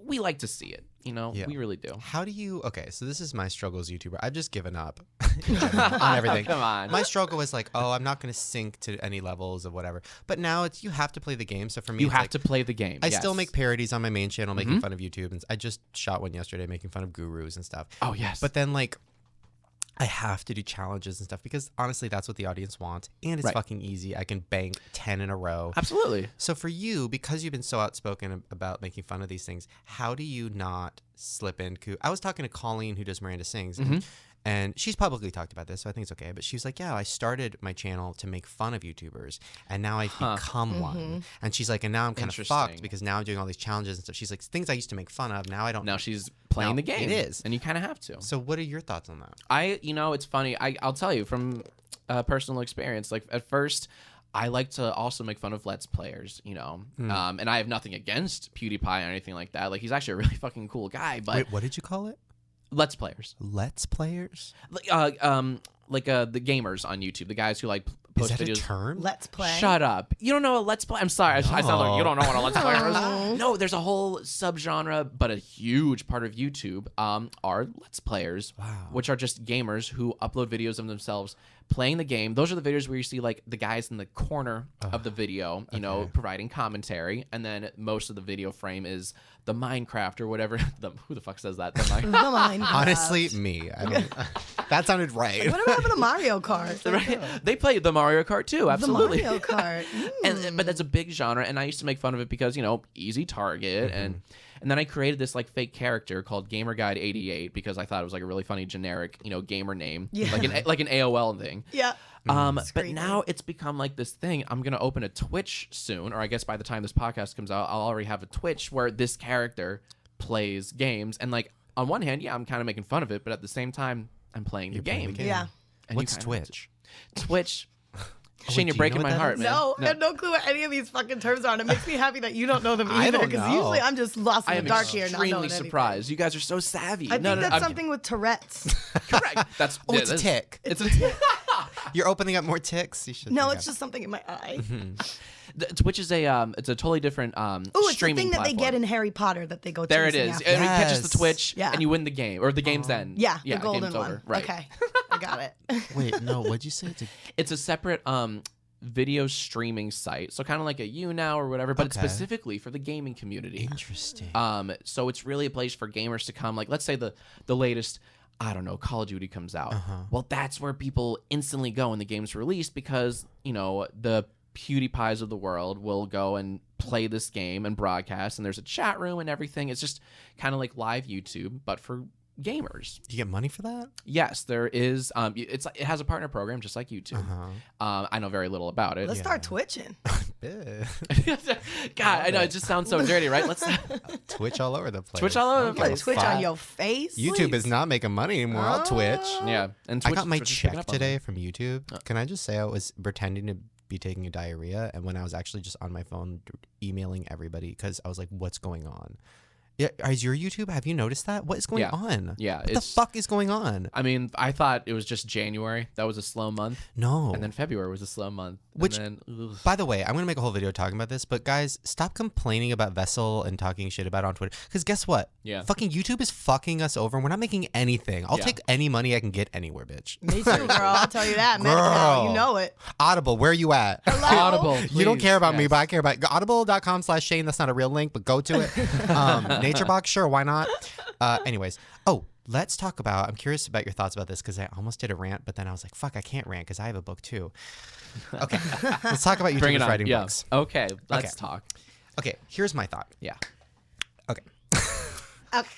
we like to see it, we really do. How do you, okay, so this is my struggle as a YouTuber. I've just given up on everything. Come on. My struggle was like, I'm not going to sink to any levels of whatever. But now you have to play the game. So for me, you have to play the game. I still make parodies on my main channel making fun of YouTube. And I just shot one yesterday making fun of gurus and stuff. Oh, yes. But then I have to do challenges and stuff because honestly, that's what the audience wants. And it's fucking easy. I can bank 10 in a row. Absolutely. So for you, because you've been so outspoken about making fun of these things, how do you not slip in? I was talking to Colleen, who does Miranda Sings, and she's publicly talked about this, so I think it's okay. But she was like, yeah, I started my channel to make fun of YouTubers, and now I've become one. And she's like, and now I'm kind of fucked because now I'm doing all these challenges and stuff. She's like, things I used to make fun of, now I don't. Now she's playing the game. It is. And you kind of have to. So what are your thoughts on that? It's funny. I'll tell you from personal experience, like at first, I like to also make fun of Let's Players, and I have nothing against PewDiePie or anything like that. Like, he's actually a really fucking cool guy, but... Wait, what did you call it? Let's Players. Let's Players? The gamers on YouTube, the guys who post Is that videos. a term? Let's play. Shut up. You don't know what Let's Play? I'm sorry. I sound like you don't know what a Let's Player is. No, there's a whole subgenre, but a huge part of YouTube are Let's Players, which are just gamers who upload videos of themselves playing the game. Those are the videos where you see the guys in the corner of the video, providing commentary, and then most of the video frame is the Minecraft or whatever. Who the fuck says that? The Minecraft. Honestly, me. I don't, that sounded right. What about the Mario Kart? Right? They play the Mario Kart too, absolutely. The Mario Kart. But that's a big genre, and I used to make fun of it because easy target, and then I created this fake character called GamerGuide88 because I thought it was a really funny generic gamer name, like an AOL thing. Yeah. But now it's become this thing. I'm gonna open a Twitch soon, or I guess by the time this podcast comes out, I'll already have a Twitch where this character plays games, and on one hand, I'm kind of making fun of it, but at the same time, I'm playing the game. Yeah. And what's Twitch? Twitch. Shane, you're breaking my heart, man. No, I have no clue what any of these fucking terms are, and it makes me happy that you don't know them I either. don't Because know. usually I'm just lost in the dark here, not knowing extremely anything. surprised. You guys are so savvy. I think that's something with Tourette's. Correct. That's It's a tick. It's a tick. You're opening up more ticks. You should. No, think it's of- just something in my eye. Twitch is it's a totally different Oh, it's the streaming thing that they platform. get in Harry Potter that they go There it chasing is. after. And it catches the Yes. Twitch, Yeah. and you win the game, or the game's end. Yeah, the game's golden over. one. Right. Okay, I got it. Wait, no. What'd you say? It's a separate video streaming site, so kind of like a YouNow or whatever, but it's Okay. specifically for the gaming community. Interesting. So it's really a place for gamers to come. Let's say the latest, I don't know, Call of Duty comes out. Well, that's where people instantly go when the game's released because the PewDiePies of the world will go and play this game and broadcast, and there's a chat room and everything. It's just kind of like live YouTube, but for gamers. Do you get money for that? Yes, there is. It has a partner program just like YouTube. I know very little about it. Let's start twitching. God, I know it just sounds so dirty, right? Let's Twitch all over the place. Twitch all over the I don't give a place. Twitch fuck. on your face. YouTube is not making money anymore. I'll Twitch. yeah. And I Twitch, got my Twitch is picking check up on today from YouTube. Can I just say I was pretending to be taking a diarrhea, and when I was actually just on my phone emailing everybody because I was like, "What's going on?" Yeah, is your YouTube? Have you noticed that? What is going on? Yeah, what the fuck is going on? I mean, I thought it was just January. That was a slow month. No. And then February was a slow month. Which, and then, ugh. by the way, I'm going to make a whole video talking about this, but guys, stop complaining about Vessel and talking shit about it on Twitter. Because guess what? Yeah. Fucking YouTube is fucking us over and we're not making anything. I'll Yeah. take any money I can get anywhere, bitch. Me too, girl. I'll tell you that. Girl. Medi-Cal, you know it. Audible, where you at? Audible. You don't please. care about me, Yes. but I care about audible.com/Shane. That's not a real link, but go to it. NatureBox, sure, why not? Anyways, let's talk about, I'm curious about your thoughts about this because I almost did a rant, but then I was like, fuck, I can't rant because I have a book too. Okay, let's talk about Bring it YouTubers on. writing Yeah. books. Okay, let's Okay. talk. Okay, here's my thought. Yeah. Okay. Okay.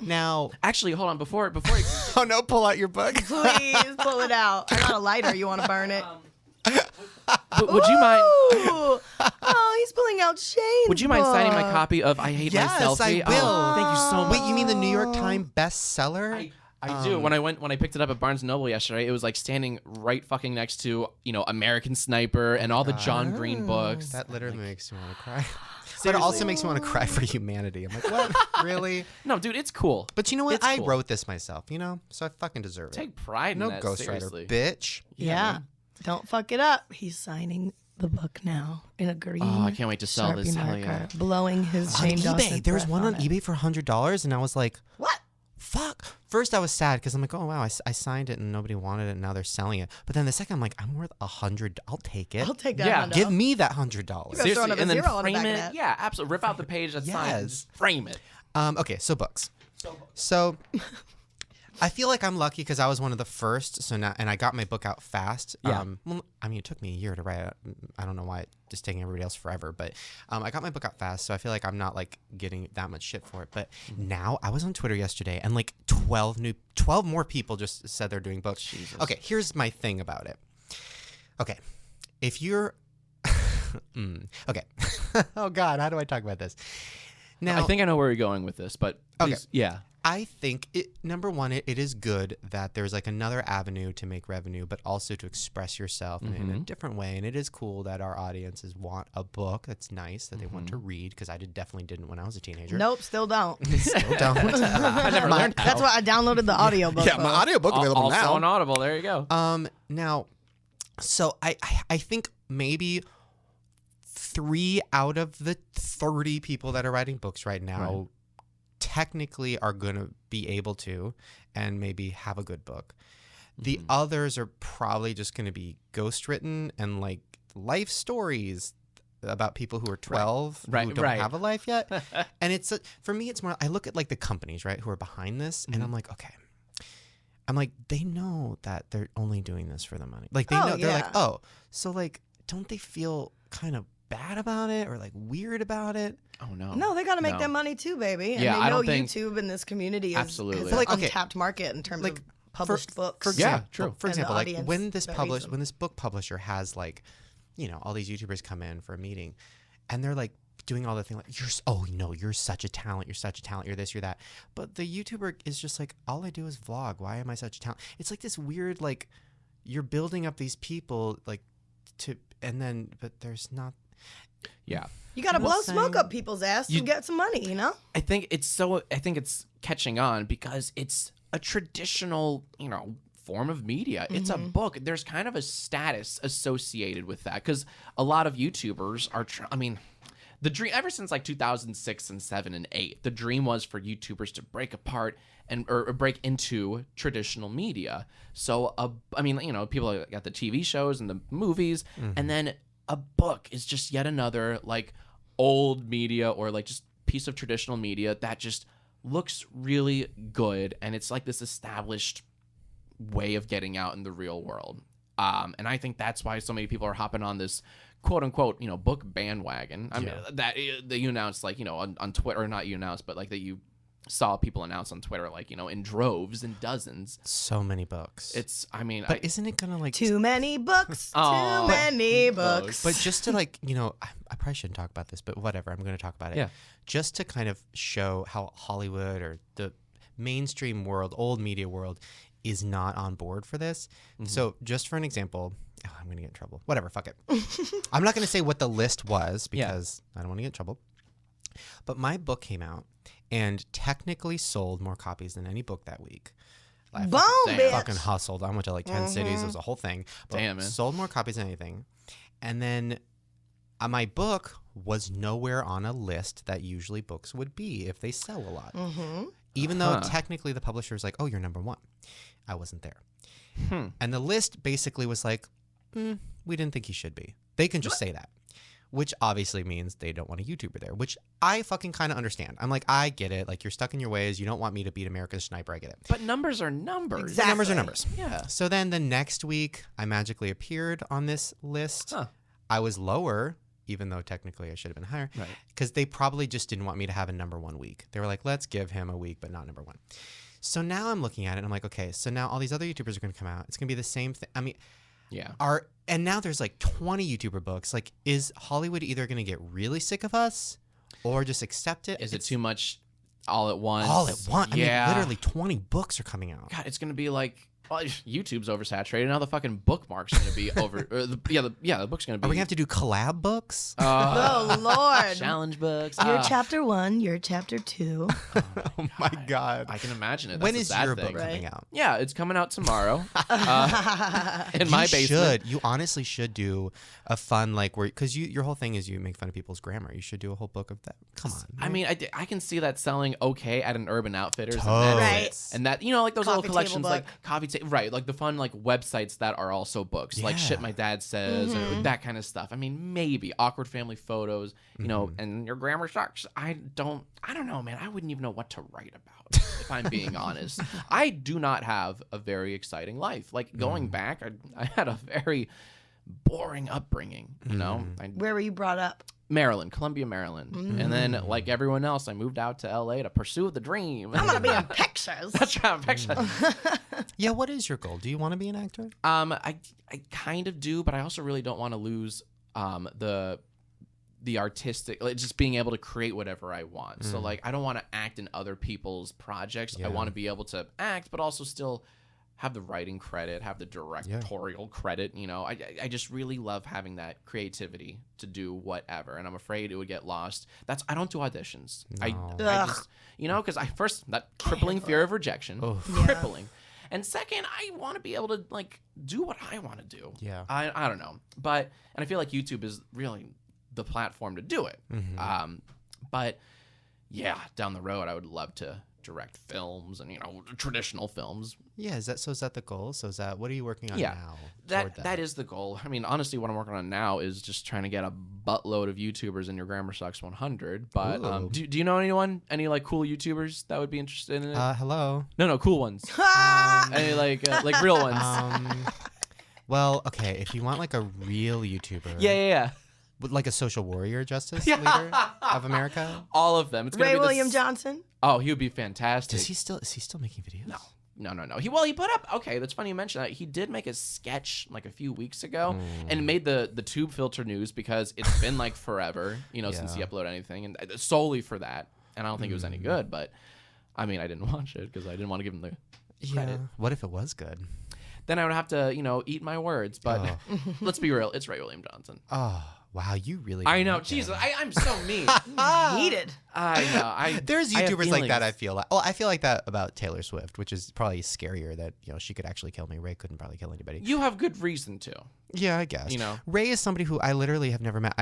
Now, Actually, hold on. Before you, oh no, pull out your book. Please pull it out. I got a lighter. You want to burn it? Would you mind? Ooh. Oh, he's pulling out Shane's Would you mind signing my book. copy of I Hate Yes, Myself? I will. Oh, thank you so much. Wait, you mean the New York Times bestseller? I do. When I picked it up at Barnes & Noble yesterday, it was like standing right fucking next to, American Sniper and all the John Green books. That literally makes me want to cry. But it also makes me want to cry for humanity. I'm like, what? Really? No, dude, it's cool. But you know what? It's I cool. wrote this myself, so I fucking deserve it. Take pride No in that, ghostwriter, seriously. bitch. Yeah. man. Don't fuck it up. He's signing the book now in a green. Oh, I can't wait to sell Sharpie this. Hell marker, yeah. blowing his On Shane eBay. Dawson There was breath one on it. eBay for $100, and I was like, What? fuck. First, I was sad because I'm like, oh, wow, I signed it and nobody wanted it, and now they're selling it. But then the second, I'm like, I'm worth $100. I'll take it. I'll take that. Yeah. Hundo. Give me that $100. Seriously, throwing up a and then zero on the frame back of it. that. Yeah, absolutely. Rip out the page that's signed. Yes. Just frame it. Okay, so books. So I feel like I'm lucky because I was one of the first. So now, and I got my book out fast. Yeah. Well, I mean, it took me a year to write it. I don't know why it's taking everybody else forever, but I got my book out fast. So I feel like I'm not like getting that much shit for it. But now I was on Twitter yesterday, and like 12 more people just said they're doing books. Jesus. Okay, here's my thing about it. Okay, if you're, okay, oh God, how do I talk about this? Now, I think I know where you're going with this, but Okay. please, yeah. I think number one, it is good that there's like another avenue to make revenue, but also to express yourself in a different way. And it is cool that our audiences want a book that's nice that they want to read, because I definitely didn't when I was a teenager. Nope, still don't. Still don't. I never learned That's why I downloaded the audiobook. Yeah, my audiobook available Also now. on Audible. There you go. Now, so I think maybe 3 out of the 30 people that are writing books right now technically are going to be able to and maybe have a good book. The others are probably just going to be ghostwritten and like life stories about people who are 12 who don't have a life yet. And it's for me, it's more, I look at like the companies, right, who are behind this, and I'm like, okay. I'm like, they know that they're only doing this for the money. Like they know, they're like, oh, so like, don't they feel kind of bad about it or like weird about it? Oh no. No, they got to make their money too, baby. And Yeah, they I know don't think- YouTube and this community is Absolutely. an Like, okay, untapped market in terms like, of published books. For example, Yeah, true. For And the example, like audience when this that reads them. when this book publisher has like, all these YouTubers come in for a meeting, and they're like doing all the thing like, you're such a talent, you're this, you're that. But the YouTuber is just like, all I do is vlog. Why am I such a talent? It's like this weird like, you're building up these people like but there's not. Yeah. You got to blow saying- smoke up people's ass to get some money, you know? I think it's catching on because it's a traditional, form of media. It's a book. There's kind of a status associated with that because a lot of YouTubers are, the dream ever since like 2006 and 7 and 8, the dream was for YouTubers to break apart or break into traditional media. So, people got the TV shows and the movies, and then a book is just yet another like old media or like just piece of traditional media that just looks really good, and it's like this established way of getting out in the real world. And I think that's why so many people are hopping on this quote unquote, book bandwagon. I mean, that you announced like, on Twitter, or not you announced, but like that you saw people announce on Twitter, like, in droves and dozens. So many books. But isn't it gonna like Too many books. Oh, too many books. But just to like, I probably shouldn't talk about this, but whatever, I'm going to talk about it. Yeah. Just to kind of show how Hollywood or the mainstream world, old media world, is not on board for this. So just for an example, I'm going to get in trouble. Whatever, fuck it. I'm not going to say what the list was because I don't want to get in trouble. But my book came out and technically sold more copies than any book that week. I Boom, fucking, bitch. fucking hustled. I went to like 10 cities. It was a whole thing. But Damn, man. sold more copies than anything. And then my book was nowhere on a list that usually books would be if they sell a lot. Even though technically the publisher was like, oh, you're number one. I wasn't there. And the list basically was like, we didn't think you should be. They can just say that. Which obviously means they don't want a YouTuber there, which I fucking kind of understand. I'm like, I get it. Like, you're stuck in your ways. You don't want me to beat America's Sniper. I get it. But numbers are numbers. Exactly. Numbers are numbers. Yeah. So then the next week, I magically appeared on this list. I was lower, even though technically I should have been higher, Right. because they probably just didn't want me to have a number one week. They were like, let's give him a week, but not number one. So now I'm looking at it, and I'm like, okay, so now all these other YouTubers are going to come out. It's going to be the same thing. I mean, Yeah. And now there's like 20 YouTuber books. Like, is Hollywood either going to get really sick of us or just accept it? Is it too much all at once? All at once? Yeah. I mean, literally 20 books are coming out. God, it's going to be like, well, YouTube's oversaturated. Now the fucking bookmark's going to be over. The book's going to be. Are we going to have to do collab books? Oh, Lord. Challenge books. You're chapter 1, you're chapter 2. Oh, my God. I can imagine it. When That's is the sad your thing. book coming out? Yeah, it's coming out tomorrow. In my basement. You honestly should do a fun, like, where, because your whole thing is you make fun of people's grammar. You should do a whole book of that. Come on. I mean, I can see that selling okay at an Urban Outfitters. Totally. Right. And that, like those Coffee little table collections, book. like coffee table, right? Like the fun, like websites that are also books, like Yeah. Shit My Dad Says, or that kind of stuff. I mean, maybe awkward family photos, and your grammar sucks. I don't know, man. I wouldn't even know what to write about, if I'm being honest. I do not have a very exciting life. Like going back, I had a very boring upbringing. Where were you brought up? Maryland, Columbia, Maryland, and then like everyone else, I moved out to LA to pursue the dream. I'm going to be in pictures. That's right, picture. Yeah, what is your goal? Do you want to be an actor? I kind of do, but I also really don't want to lose the artistic, like just being able to create whatever I want. So like I don't want to act in other people's projects. Yeah. I want to be able to act, but also still have the writing credit, have the directorial credit. I just really love having that creativity to do whatever, and I'm afraid it would get lost. I don't do auditions. I just, because that crippling fear of rejection, crippling. And second, I want to be able to like do what I want to do. Yeah. I don't know, and I feel like YouTube is really the platform to do it. But yeah, down the road, I would love to direct films and traditional films. Yeah, is that the goal? So what are you working on Yeah, now? that is the goal. I mean, honestly, what I'm working on now is just trying to get a buttload of YouTubers in your Grammar Sucks 100. But do you know any like cool YouTubers that would be interested in it? Hello. No, cool ones. Any like real ones. Well, okay, if you want like a real YouTuber. Yeah. Like a social warrior justice leader of America. All of them. It's gonna Ray be William Johnson? Oh, he would be fantastic. Is he still making videos? No. He put up. Okay, that's funny you mention that. He did make a sketch like a few weeks ago and made the tube filter news because it's been like forever, since he uploaded anything, and solely for that. And I don't think it was any good, but I mean, I didn't watch it because I didn't want to give him the credit. What if it was good? Then I would have to, eat my words. But let's be real, it's Ray William Johnson. Oh. Wow, you really. I know. like him. Jesus, I'm so mean. Heated. I know. There's I have YouTubers like that. feelings. I feel like. Well, I feel like that about Taylor Swift, which is probably scarier. That she could actually kill me. Ray couldn't probably kill anybody. You have good reason to. Yeah, I guess. Ray is somebody who I literally have never met.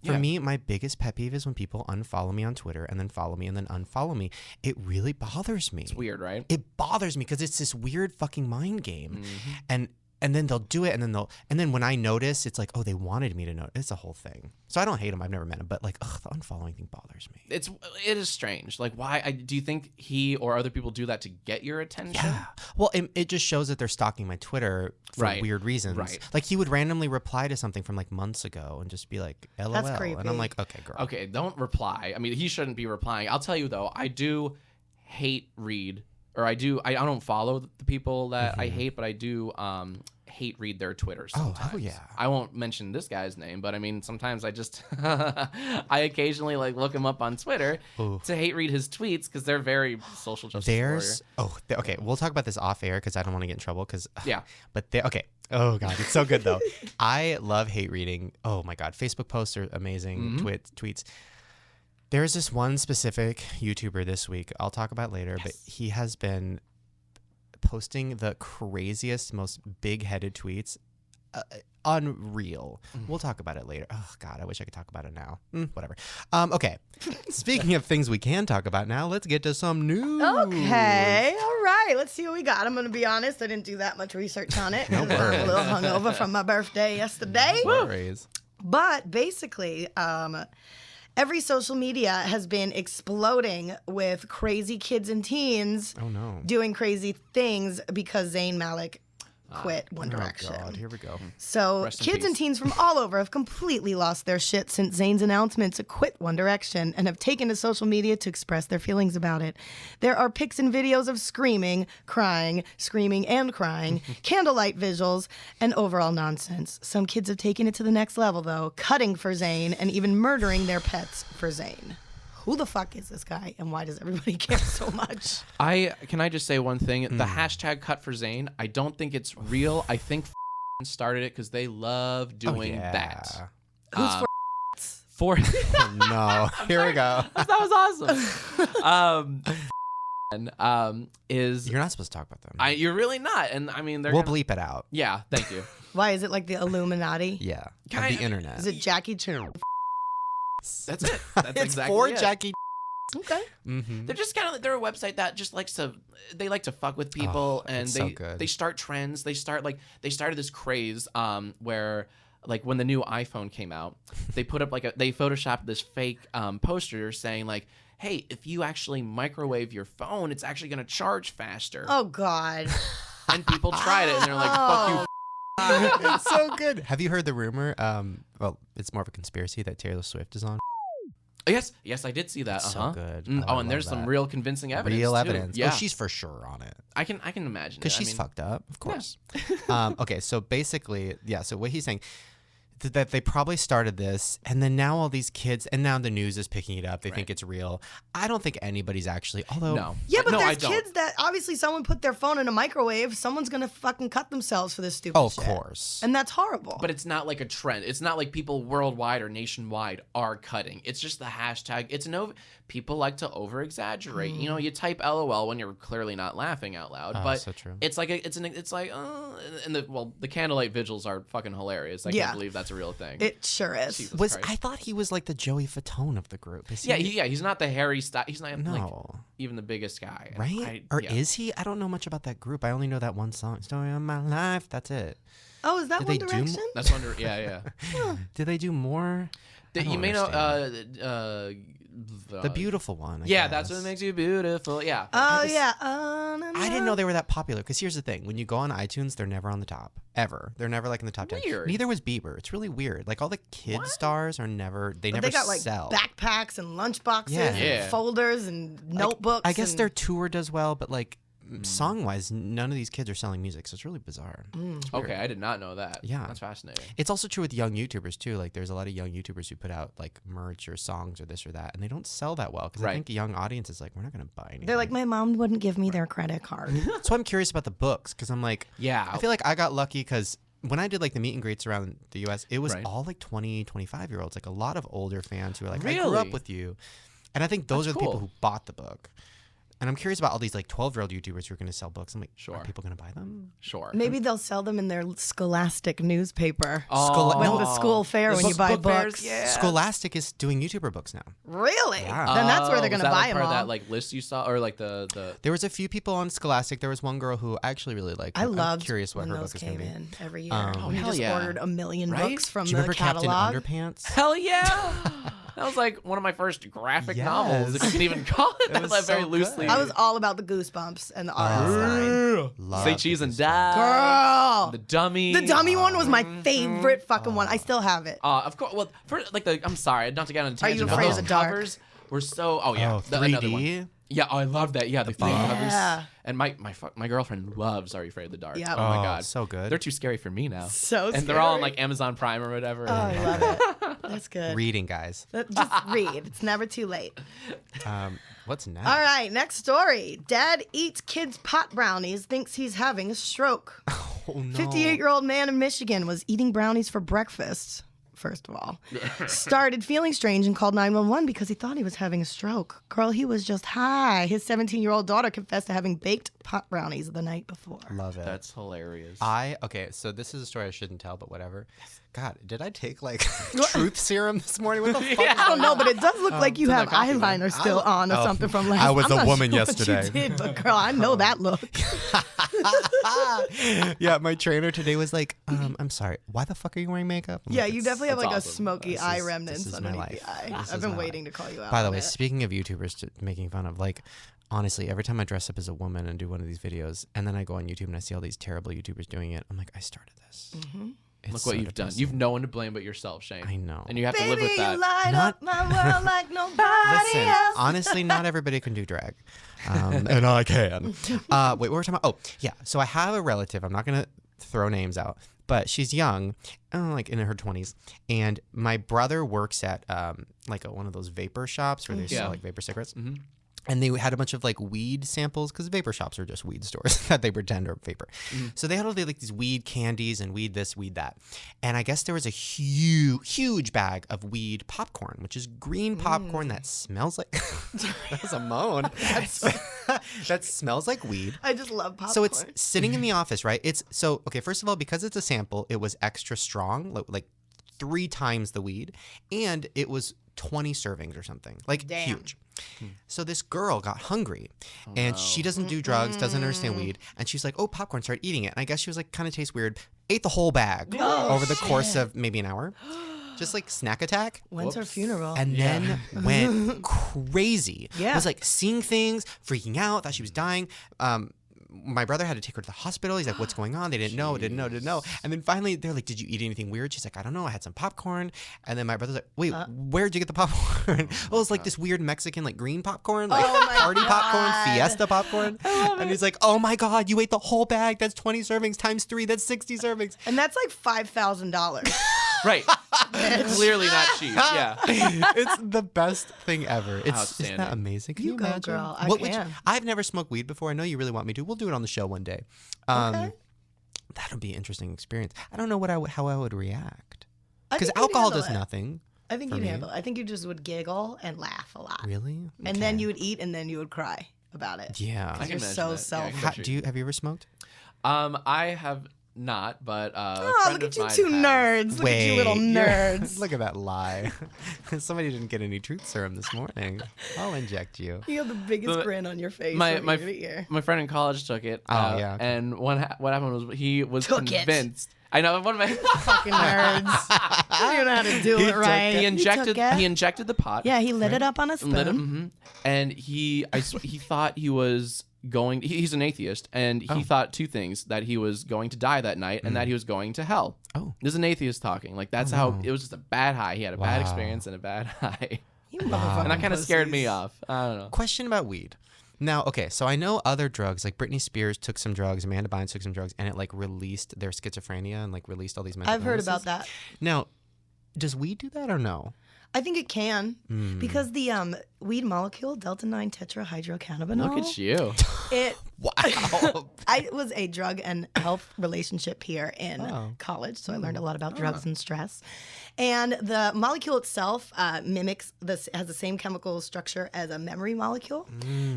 For me, my biggest pet peeve is when people unfollow me on Twitter and then follow me and then unfollow me. It really bothers me. It's weird, right? It bothers me because it's this weird fucking mind game, and then they'll do it, and then when I notice, it's like, oh, they wanted me to know. It's a whole thing. So I don't hate him. I've never met him, but like, the unfollowing thing bothers me. It is strange. Like, why? Do you think he or other people do that to get your attention? Yeah. Well, it just shows that they're stalking my Twitter for weird reasons. Right. Like he would randomly reply to something from like months ago and just be like, LOL. That's creepy. And I'm like, okay, girl. Okay, don't reply. I mean, he shouldn't be replying. I'll tell you though, I do hate read, or I don't follow the people that I hate, but I do hate read their Twitter sometimes. Oh, hell yeah. I won't mention this guy's name, but I mean, sometimes I just I occasionally like look him up on Twitter to hate read his tweets because they're very social justice warrior. Okay, we'll talk about this off air because I don't want to get in trouble yeah. But okay. Oh god, it's so good though. I love hate reading. Oh my god, Facebook posts are amazing. Tweets. There's this one specific YouTuber this week I'll talk about later, but he has been posting the craziest, most big-headed tweets. Unreal. We'll talk about it later. Oh god, I wish I could talk about it now. Whatever. Okay. Speaking of things we can talk about now, let's get to some news. Okay, all right. Let's see what we got. I'm going to be honest. I didn't do that much research on it. No worries. I'm a little hungover from my birthday yesterday. No worries. But basically, every social media has been exploding with crazy kids and teens Oh no. doing crazy things because Zayn Malik quit One Direction. Oh God, here we go. So Rest in kids and peace. teens from all over have completely lost their shit since Zayn's announcement to quit One Direction and have taken to social media to express their feelings about it. There are pics and videos of screaming, crying, screaming and crying, candlelight visuals, and overall nonsense. Some kids have taken it to the next level, though, cutting for Zayn and even murdering their pets for Zayn. Who the fuck is this guy, and why does everybody care so much? Can I just say one thing? The hashtag cut for Zayn, I don't think it's real. I think started it because they love doing that. Who's For Oh, no, here we go. that was awesome. Is You're not supposed to talk about them. you're really not, and I mean they're We'll gonna- bleep it out. Yeah, thank you. Why is it like the Illuminati? Yeah, Kinda- of the internet. Is it Jackie Chan? That's it. That's It's exactly for it. Jackie. Okay. Mm-hmm. They're just kind of they're a website that just likes to like to fuck with people, and it's they so good. they start trends. They started this craze where like when the new iPhone came out, they put up they photoshopped this fake poster saying like, hey, if you actually microwave your phone, it's actually gonna charge faster. Oh God. And people tried it, and they're like, fuck you. It's so good. Have you heard the rumor? Well, it's more of a conspiracy that Taylor Swift is on. Yes, I did see that. It's so good. Mm, I and there's love some that. real convincing evidence. Real too. evidence. Yeah, Oh, she's for sure on it. I can imagine Because it. she's I mean, fucked up, of course. Okay, so basically, yeah, so what he's saying, that they probably started this, and then now all these kids, and now the news is picking it up. They think it's real. I don't think anybody's actually, although... No. Yeah, but No, I there's don't. kids that obviously someone put their phone in a microwave. Someone's gonna fucking cut themselves for this stupid Oh, of shit. course. And that's horrible. But it's not like a trend. It's not like people worldwide or nationwide are cutting. It's just the hashtag. People like to over exaggerate. You know, you type LOL when you're clearly not laughing out loud. But so true. it's like and the candlelight vigils are fucking hilarious. I Yeah. can't believe that's a real thing. it sure is. Jesus Christ. I thought he was like the Joey Fatone of the group. Is he? Yeah, he's not the Harry Styles. He's not like No. even the biggest guy. Right? Yeah. Is he? I don't know much about that group. I only know that one song, Story of My Life. That's it. Oh, is that Did One they do Direction? That's wonder. Yeah. Did they do more? I don't You may know. understand. The beautiful one. I Yeah, that's guess. what makes you beautiful. Yeah. Oh yeah. I didn't know they were that popular. Because here's the thing: when you go on iTunes, they're never on the top ever. They're never like in the top 10. Weird. Neither was Bieber. It's really weird. Like all the kid stars are never. They never They got like sell. backpacks and lunchboxes Yeah. and Yeah. folders and notebooks. I guess and... their tour does well, but like song wise, none of these kids are selling music, so it's really bizarre. It's weird. Okay, I did not know that. Yeah. That's fascinating. It's also true with young YouTubers too. Like there's a lot of young YouTubers who put out like merch or songs or this or that, and they don't sell that well because I Right. think young audiences like we're not gonna buy anything. They're like, my mom wouldn't give me their credit card. That's why I'm curious about the books because I'm like, Yeah. I feel like I got lucky because when I did like the meet and greets around the U.S., it was Right. all like 20, 25-year-olds, like a lot of older fans who were like, I grew Really? up with you, and I think those That's are the people cool. who bought the book. And I'm curious about all these like 12-year-old YouTubers who are going to sell books. I'm like, Sure. are people going to buy them? Sure. Maybe they'll sell them in their Scholastic newspaper. Schola- When no. the school fair, The when you book- buy book fairs, books. yeah. Scholastic is doing YouTuber books now. Really? Yeah. Then that's where they're was gonna that, buy like, them part all. of that like list you saw, or like the. There was a few people on Scholastic. There was one girl who I actually really liked. I I'm loved curious what when her those book is going came to be. in every year. Oh, when you hell just yeah. ordered a million Right? books from Do you the remember Captain catalog. Underpants? Hell yeah! That was like one of my first graphic novels, if you can even call it that. was Like, very so loosely. good. I was all about the Goosebumps and the art style. Love Say cheese and this die. Girl, The dummy. the dummy one was my favorite fucking one. I still have it. Of course. Well, I'm sorry, not to get on a tangent. You but Afraid those of the Dark? covers were so. Oh yeah. Oh, Another 3D? one. Yeah, I love that. Yeah, the 3D covers. Yeah. And my girlfriend loves Are You Afraid of the Dark? Yep. Oh my Oh, god, so good. They're too scary for me now. So And they're all on scary. like Amazon Prime or whatever. Oh, I love it. That's good. Reading, guys. Just read. It's never too late. What's next? All right, next story. Dad eats kids' pot brownies, thinks he's having a stroke. Oh, no. 58-year-old man in Michigan was eating brownies for breakfast, first of all. Started feeling strange and called 911 because he thought he was having a stroke. Girl, he was just high. His 17-year-old daughter confessed to having baked pot brownies the night before. Love it. That's hilarious. Okay, so this is a story I shouldn't tell, but whatever. God, did I take like truth serum this morning? What the fuck? I don't know, but it does look like you have that coffee, man. eyeliner still on or something from last I was I'm a not woman sure what yesterday. You did, but girl, I know that look. Yeah, my trainer today was like, I'm sorry, why the fuck are you wearing makeup? I'm Yeah, like, you "It's- definitely have like awesome. a smoky eye remnants this is my underneath life. the eye. This I've is been my waiting life. to call you out. By the on way, it. speaking of YouTubers making fun of, like, honestly, every time I dress up as a woman and do one of these videos, and then I go on YouTube and I see all these terrible YouTubers doing it, I'm like, I started this. It's Look what so you've done. depressing. You've no one to blame but yourself, Shane. I know. And you have to Baby, live with you that. light up my world like nobody Listen, else. honestly, not everybody can do drag. And I can. Wait, what were we talking about? Oh, yeah. So I have a relative. I'm not going to throw names out, but she's young, like in her 20s. And my brother works at like one of those vapor shops where they sell like vapor cigarettes. Mm-hmm. And they had a bunch of like weed samples because vapor shops are just weed stores that they pretend are vapor. So they had all like these weed candies and weed this, weed that. And I guess there was a huge bag of weed popcorn, which is green popcorn that smells like that was a moan. That smells like weed. I just love popcorn. So it's sitting in the office, right? It's so okay. First of all, because it's a sample, it was extra strong, like 3 times the weed, and it was 20 servings or something, like huge. So this girl got hungry, and she doesn't do drugs, doesn't understand weed, and she's like, "Oh, popcorn!" Started eating it, and I guess she was like, kind of tastes weird. Ate the whole bag over the course of maybe an hour, just like snack attack. When's her funeral? And then went crazy. Yeah. Was like seeing things, freaking out, thought she was dying. My brother had to take her to the hospital. He's like, what's going on? They didn't know. And then finally they're like, did you eat anything weird? She's like, I don't know. I had some popcorn. And then my brother's like, wait, where'd you get the popcorn? Oh, it's like this weird Mexican, like green popcorn, like party popcorn, fiesta popcorn. And he's like, oh my God, you ate the whole bag. That's 20 servings times 3. That's 60 servings. And that's like $5,000. Right. Clearly not cheap. Yeah. It's the best thing ever. Isn't Outstanding. that amazing? Can you go, imagine? girl. I Would can. I've never smoked weed before. I know you really want me to. We'll do it on the show one day. Okay. That would be an interesting experience. I don't know how I would react. I Because think you'd alcohol handle does it. nothing. I think for you'd me. handle it. I think you just would giggle and laugh a lot. Really? And then you would eat and then you would cry about it. Yeah. I can You're imagine so that. selfish. Yeah, I can picture Have you ever smoked? I have not, but a Oh, friend look of at you mine two has. nerds. Look at you little nerds. Look at that lie. Somebody didn't get any truth serum this morning. I'll inject you. You have the biggest The- grin on your face. My from my, ear to ear. my friend in college took it. Oh, yeah, okay. And what happened was he was Took it. convinced. I know one of my Fucking nerds. You don't know how to do it right. he injected took it? he injected the pot. Yeah, he lit it up on a spoon. Lit it, and he thought he was going. He's an atheist, and he thought 2 things: that he was going to die that night, and that he was going to hell. Oh. This is an atheist talking. Like that's how it was. Just a bad high. He had a bad experience and a bad high, You motherfucking and that kind of scared me pussies. off. I don't know. Question about weed. Now, okay, so I know other drugs, like Britney Spears took some drugs, Amanda Bynes took some drugs, and it like released their schizophrenia and like released all these mental I've heard illnesses. about that. Now, does weed do that or no? I think it can because the weed molecule delta 9 tetrahydrocannabinol. Look at you. It Wow. I was a drug and health relationship peer in Oh. college, so I learned a lot about drugs and stress. And the molecule itself mimics has the same chemical structure as a memory molecule.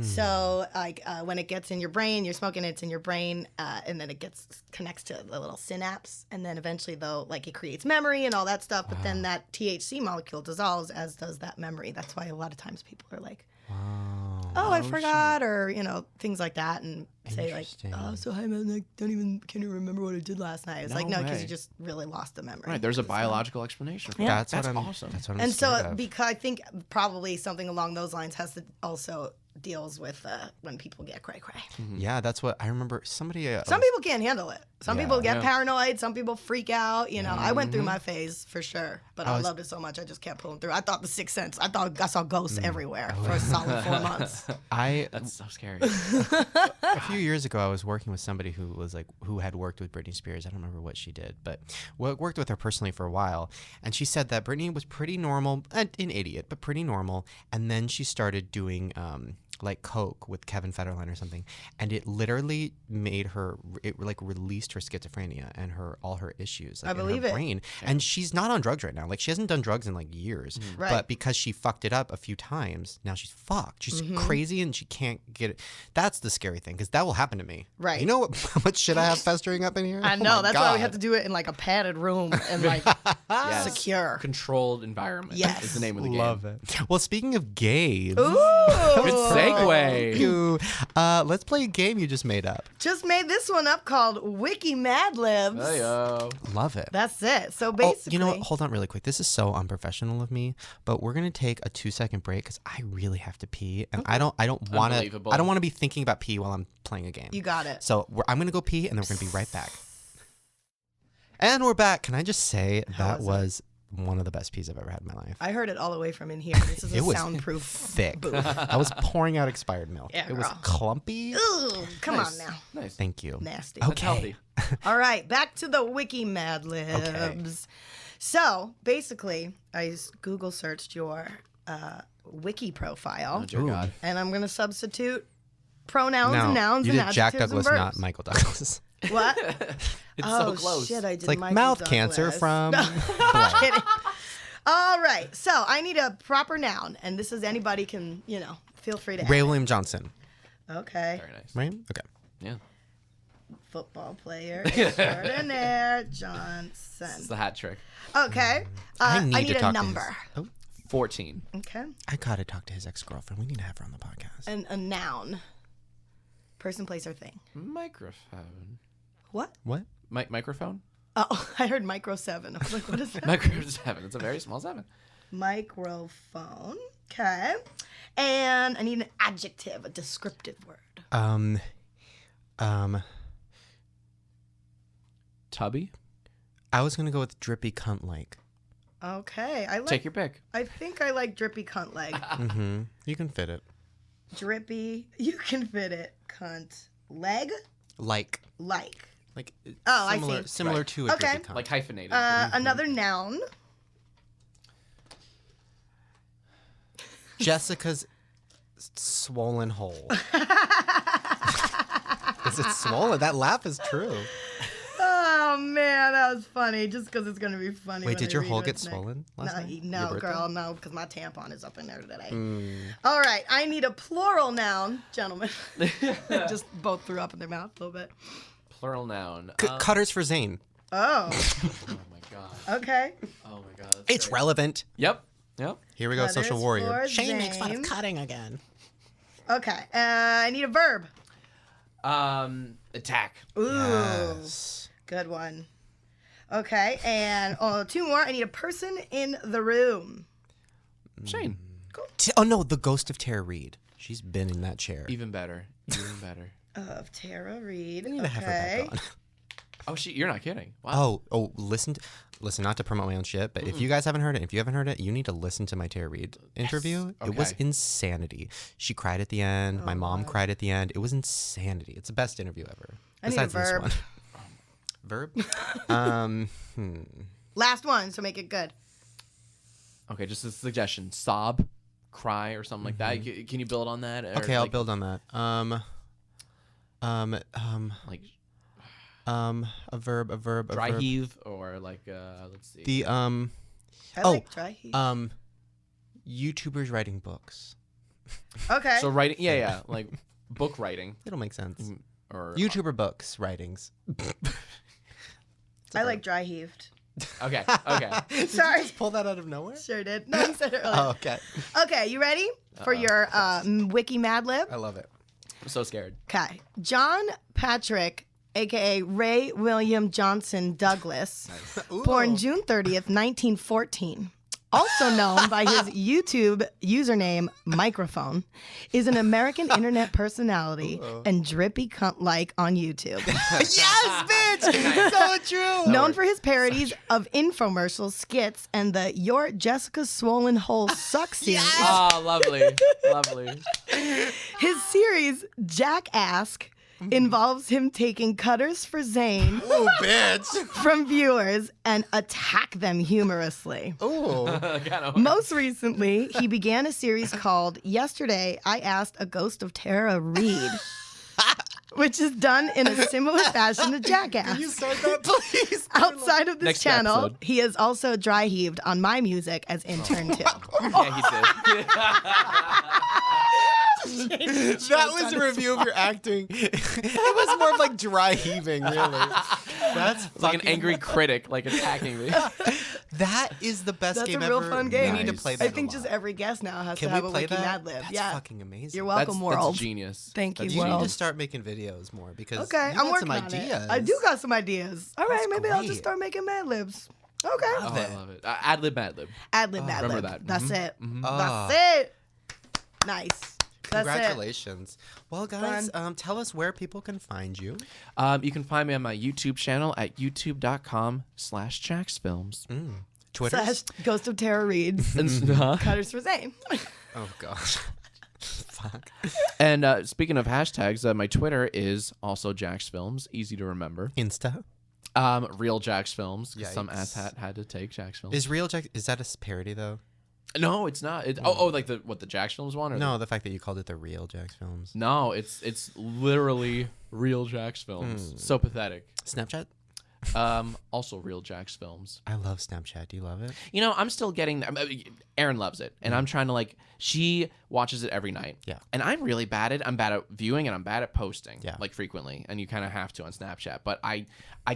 So, like when it gets in your brain, you're smoking it, it's in your brain, and then it connects to the little synapse, and then eventually, though, like it creates memory and all that stuff. But then that THC molecule dissolves, as does that memory. That's why a lot of times people are like, "Oh, I forgot," or things like that, and say like, Interesting. "Oh, so high, man, I can't even remember what I did last night." It's like, no, because you just really lost the memory. Right. There's a biological explanation for That's that. what I'm awesome. That's what I'm And scared so, of. because I think probably something along those lines has to also deals with when people get cray cray. Yeah, that's what I remember. Somebody. Some people can't handle it. Some people get Yeah. paranoid. Some people freak out. I went through my phase for sure, but I loved it so much I just kept pulling through. I thought the Sixth Sense. I thought I saw ghosts everywhere for a solid 4 months. That's so scary. A few years ago, I was working with somebody who had worked with Britney Spears. I don't remember what she did, but worked with her personally for a while. And she said that Britney was pretty normal, an idiot, but pretty normal. And then she started doing like coke with Kevin Federline or something, and it literally made her. It like released her schizophrenia and all her issues. Like, I believe in her it. brain. And she's not on drugs right now. Like she hasn't done drugs in like years. Right. But because she fucked it up a few times, now she's fucked. She's Mm-hmm. crazy and she can't get it. That's the scary thing because that will happen to me. Right. You know how much shit I have festering up in here? I Oh know. my That's why we God. have to do it in like a padded room and like Yes. secure. Controlled environment Yes. is the name of the game. Love it. Well, speaking of gays, Ooh. Good segue. You. Let's play a game you just made up. Just made this one up called Wiki Mad Libs. Hey-yo. Love it. That's it. So Oh, basically, you know what? Hold on really quick. This is so unprofessional of me, but we're gonna take a 2-second break because I really have to pee, and I don't want to. Unbelievable. I don't want to be thinking about pee while I'm playing a game. You got it. So I'm gonna go pee, and then we're gonna be right back. And we're back. Can I just say that was one of the best peas I've ever had in my life. I heard it all the way from in here. This is It a was soundproof thick. booth. I was pouring out expired milk. Yeah, It was girl. clumpy. Ooh, come Nice. on now. Nice. Thank you. Nasty. That's Okay. healthy. All right, back to the Wiki Mad Libs. So basically, I Google searched your wiki profile, Oh, dear God. and I'm going to substitute pronouns Now, and nouns you and did Jack adjectives Douglas, and not verbs. Michael Douglas. What? It's Oh, so close. shit, I did It's like Michael mouth Douglas. cancer from blank. Kidding. All right, so I need a proper noun, and this is anybody can, feel free to Ray add. William Johnson. Okay. Very nice. Right? Okay. Yeah. Football player extraordinaire It's Johnson. the hat trick. Okay. I I need need to a talk number. to his, 14. Okay. I gotta talk to his ex-girlfriend. We need to have her on the podcast. And a noun. Person, place, or thing. Microphone. What? What? Microphone? Oh, I heard micro 7. I was like, what is that? Microphone 7. It's a very small 7. Microphone. Okay. And I need an adjective, a descriptive word. Tubby? I was gonna go with drippy cunt like. Okay. Take your pick. I think I like drippy cunt leg. Mm-hmm. You can fit it. Drippy. You can fit it. Cunt leg. Like. Like. Oh, I see. Similar Right. to a Okay. drippy cunt. Like hyphenated. Another noun. Jessica's swollen hole. Is it swollen? That laugh is true. Oh man, that was funny. Just because it's gonna be funny. Wait, when did I your read hole what's get next. swollen last night? No, Your birthday? girl, no, because my tampon is up in there today. Mm. All right, I need a plural noun, gentlemen. Just both threw up in their mouth a little bit. Plural noun. Cutters for Zane. Oh, Oh my god. okay. Oh my god. that's It's great. relevant. Yep. Here we go, Cutters social warrior. for Shane makes fun of Zane. cutting again. Okay, I need a verb. Attack. Ooh, Yes. good one. Okay, and two more. I need a person in the room. Shane. Oh no, the ghost of Tara Reid. She's been in that chair. Even better. Even better. Of Tara Reid. I need to have her back on. Oh, you're not kidding. Wow. Oh, listen, not to promote my own shit, but if you guys haven't heard it, if you haven't heard it, you need to listen to my Tara Reid interview. It was Okay. insanity. She cried at the end. My mom cried at the end. It was insanity. It's the best interview ever. I need a Besides this verb. one. Verb? Last one, so make it good. Okay, just a suggestion. Sob, cry, or something like that. Can you build on that? Or Okay, I'll like- build on that. Like A verb. dry heave, or like let's see. The I like dry heat. YouTubers writing books. Okay. So writing, yeah, like book writing, It'll make sense. or YouTuber books writings. I like dry heaved. Okay. Sorry. Pull that out of nowhere? Sure did. No, you said it earlier. Oh, okay. Okay, you ready for your Wiki Mad Lib? I love it. I'm so scared. Okay. John Patrick, a.k.a. Ray William Johnson Douglas, born June 30th, 1914. Also known by his YouTube username, Microphone, is an American internet personality and drippy cunt-like on YouTube. Yes, bitch! So true. Known for his parodies of infomercials, skits, and the Your Jessica Swollen Hole Suck series. Oh, lovely, lovely. His series, Jackass, involves him taking cutters for Zane Oh, bitch. from viewers and attack them humorously. Oh. Most recently, he began a series called Yesterday, I Asked a Ghost of Tara Reid, which is done in a similar fashion to Jackass. You start that, please. Outside of this Next channel, episode. he is also dry heaved on my music as intern too. Yeah, he did. That was a review of your acting. It was more of like dry heaving, really. That's It's like an angry critic, like attacking me. That is the best That's game a real ever. fun game. We need to play that. I think a just lot. every guest now has Can to have we a play wiki that? Mad Lib. That's Yeah. fucking amazing. You're welcome, world. That's genius. Thank you, That's You need world. to start making videos more because Okay, you I'm got working some on ideas. it. I do got some ideas. All right, That's maybe I'll just great. start making Mad Libs. Okay. Oh, I love it. Ad lib, Mad Lib. Ad Lib, Mad remember Lib. that. That's it. Ah. That's it. Nice. That's it. Congratulations. Well, guys, tell us where people can find you. You can find me on my YouTube channel at youtube.com/Jacksfilms. Twitter. Slash Ghost of Terror Reads. Huh? Cutters for Zane. Oh gosh. Fuck. And speaking of hashtags, my Twitter is also Jacksfilms. Easy to remember. Insta. Real Jacksfilms. Some Yikes. asshat had to take Jacksfilms. Is real Jack? Is that a parody though? No, it's not. Like the Jacksfilms one? Or No, the fact that you called it the real Jacksfilms. No, it's literally real Jacksfilms. So pathetic. Snapchat. Also real Jacksfilms. I love Snapchat. Do you love it? You know, I'm still getting. Erin loves it, and I'm trying to like. She watches it every night. Yeah. And I'm really bad at. I'm bad at viewing, and I'm bad at posting. Yeah. Like frequently, and you kind of have to on Snapchat. But I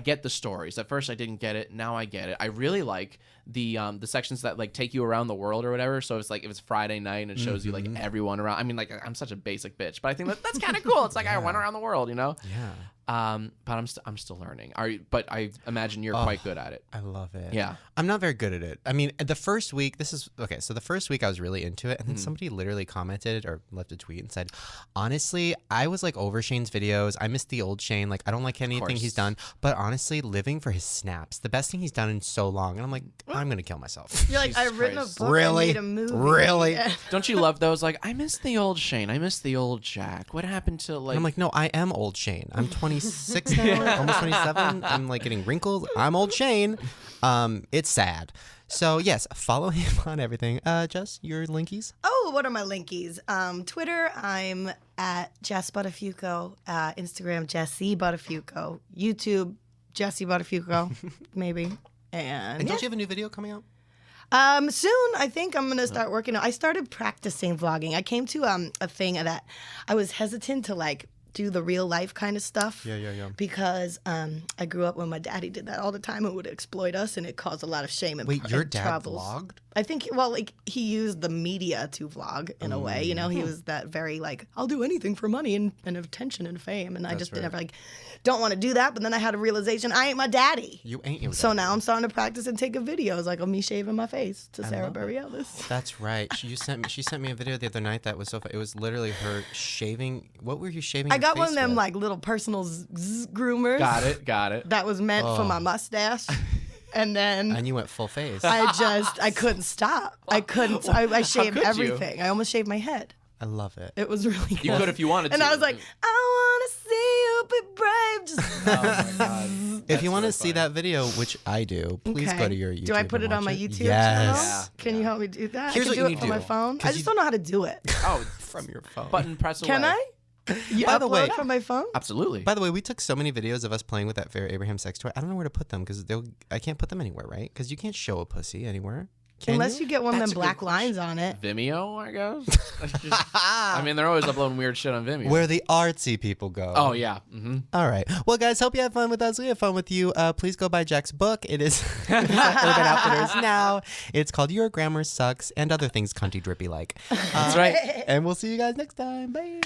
get the stories. At first, I didn't get it. Now I get it. I really like the sections that like take you around the world or whatever. So it's like if it's Friday night and it shows you like everyone around. I mean, like I'm such a basic bitch, but I think that's kind of cool. It's like I went around the world, you know. Yeah. But I'm still learning. But I imagine you're quite good at it. I love it. Yeah. I'm not very good at it. I mean, the first week, so the first week I was really into it, and then somebody literally commented or left a tweet and said, honestly, I was like over Shane's videos. I miss the old Shane. Like, I don't like anything he's done, but honestly, living for his snaps, the best thing he's done in so long. And I'm like, I'm going to kill myself. You're like, Jesus I've written a Christ. book. Really? I made a movie. Really? Yeah. Don't you love those? Like, I miss the old Shane. I miss the old Jack. What happened to like? And I'm like, no, I am old Shane. I'm 26 now, almost 27. I'm like getting wrinkles. I'm old Shane. It's sad. So yes, follow him on everything. Jess, your linkies? Oh, what are my linkies? Twitter, I'm at Jess Buttafuoco. Instagram, Jessie Buttafuoco. YouTube, Jessie Buttafuoco, maybe. And Don't you have a new video coming out? soon, I think I'm gonna start working on. I started practicing vlogging. I came to a thing that I was hesitant to like do the real life kind of stuff. Yeah. Because I grew up when my daddy did that all the time and would exploit us, and it caused a lot of shame. And Wait, your and dad troubles. vlogged? I think, well, like he used the media to vlog in a way. You know, he was that very like, I'll do anything for money and attention and fame, and I just right. never like don't want to do that. But then I had a realization, I ain't my daddy. You ain't your So dad. now I'm starting to practice and take videos like of me shaving my face to Sarah love it. Bareilles. That's right. She sent me a video the other night that was so fun. It was literally her shaving. What were you shaving? I your got one face of them with? like little personal groomers. Got it. That was meant for my mustache. And then And you went full face. I couldn't stop. I couldn't. I shaved could you? everything. I almost shaved my head. I love it. It was really good. You could if you wanted And to. I was like, I want to see you be brave. Just Oh my god. If you want to see that video, which I do, please Okay. go to your YouTube. Do I put and it on watch my YouTube Yes. channel? Can you help me do that? Here's I what can you do need it to on my do. phone. 'Cause I just don't know how to do it. Oh, From your phone. button press away. Can I? You By the upload way- from my phone? Absolutely. By the way, we took so many videos of us playing with that Fair Abraham sex toy. I don't know where to put them because I can't put them anywhere, right? Because you can't show a pussy anywhere. Can Unless you get one of That's them a good black lines on it. Vimeo, I guess. I mean, they're always uploading weird shit on Vimeo. Where the artsy people go. Oh yeah. Mm-hmm. All right. Well, guys, hope you had fun with us. We had fun with you. Please go buy Jack's book. It is at Urban Outfitters now. It's called Your Grammar Sucks and Other Things Cunty Drippy Like. That's right. And we'll see you guys next time. Bye.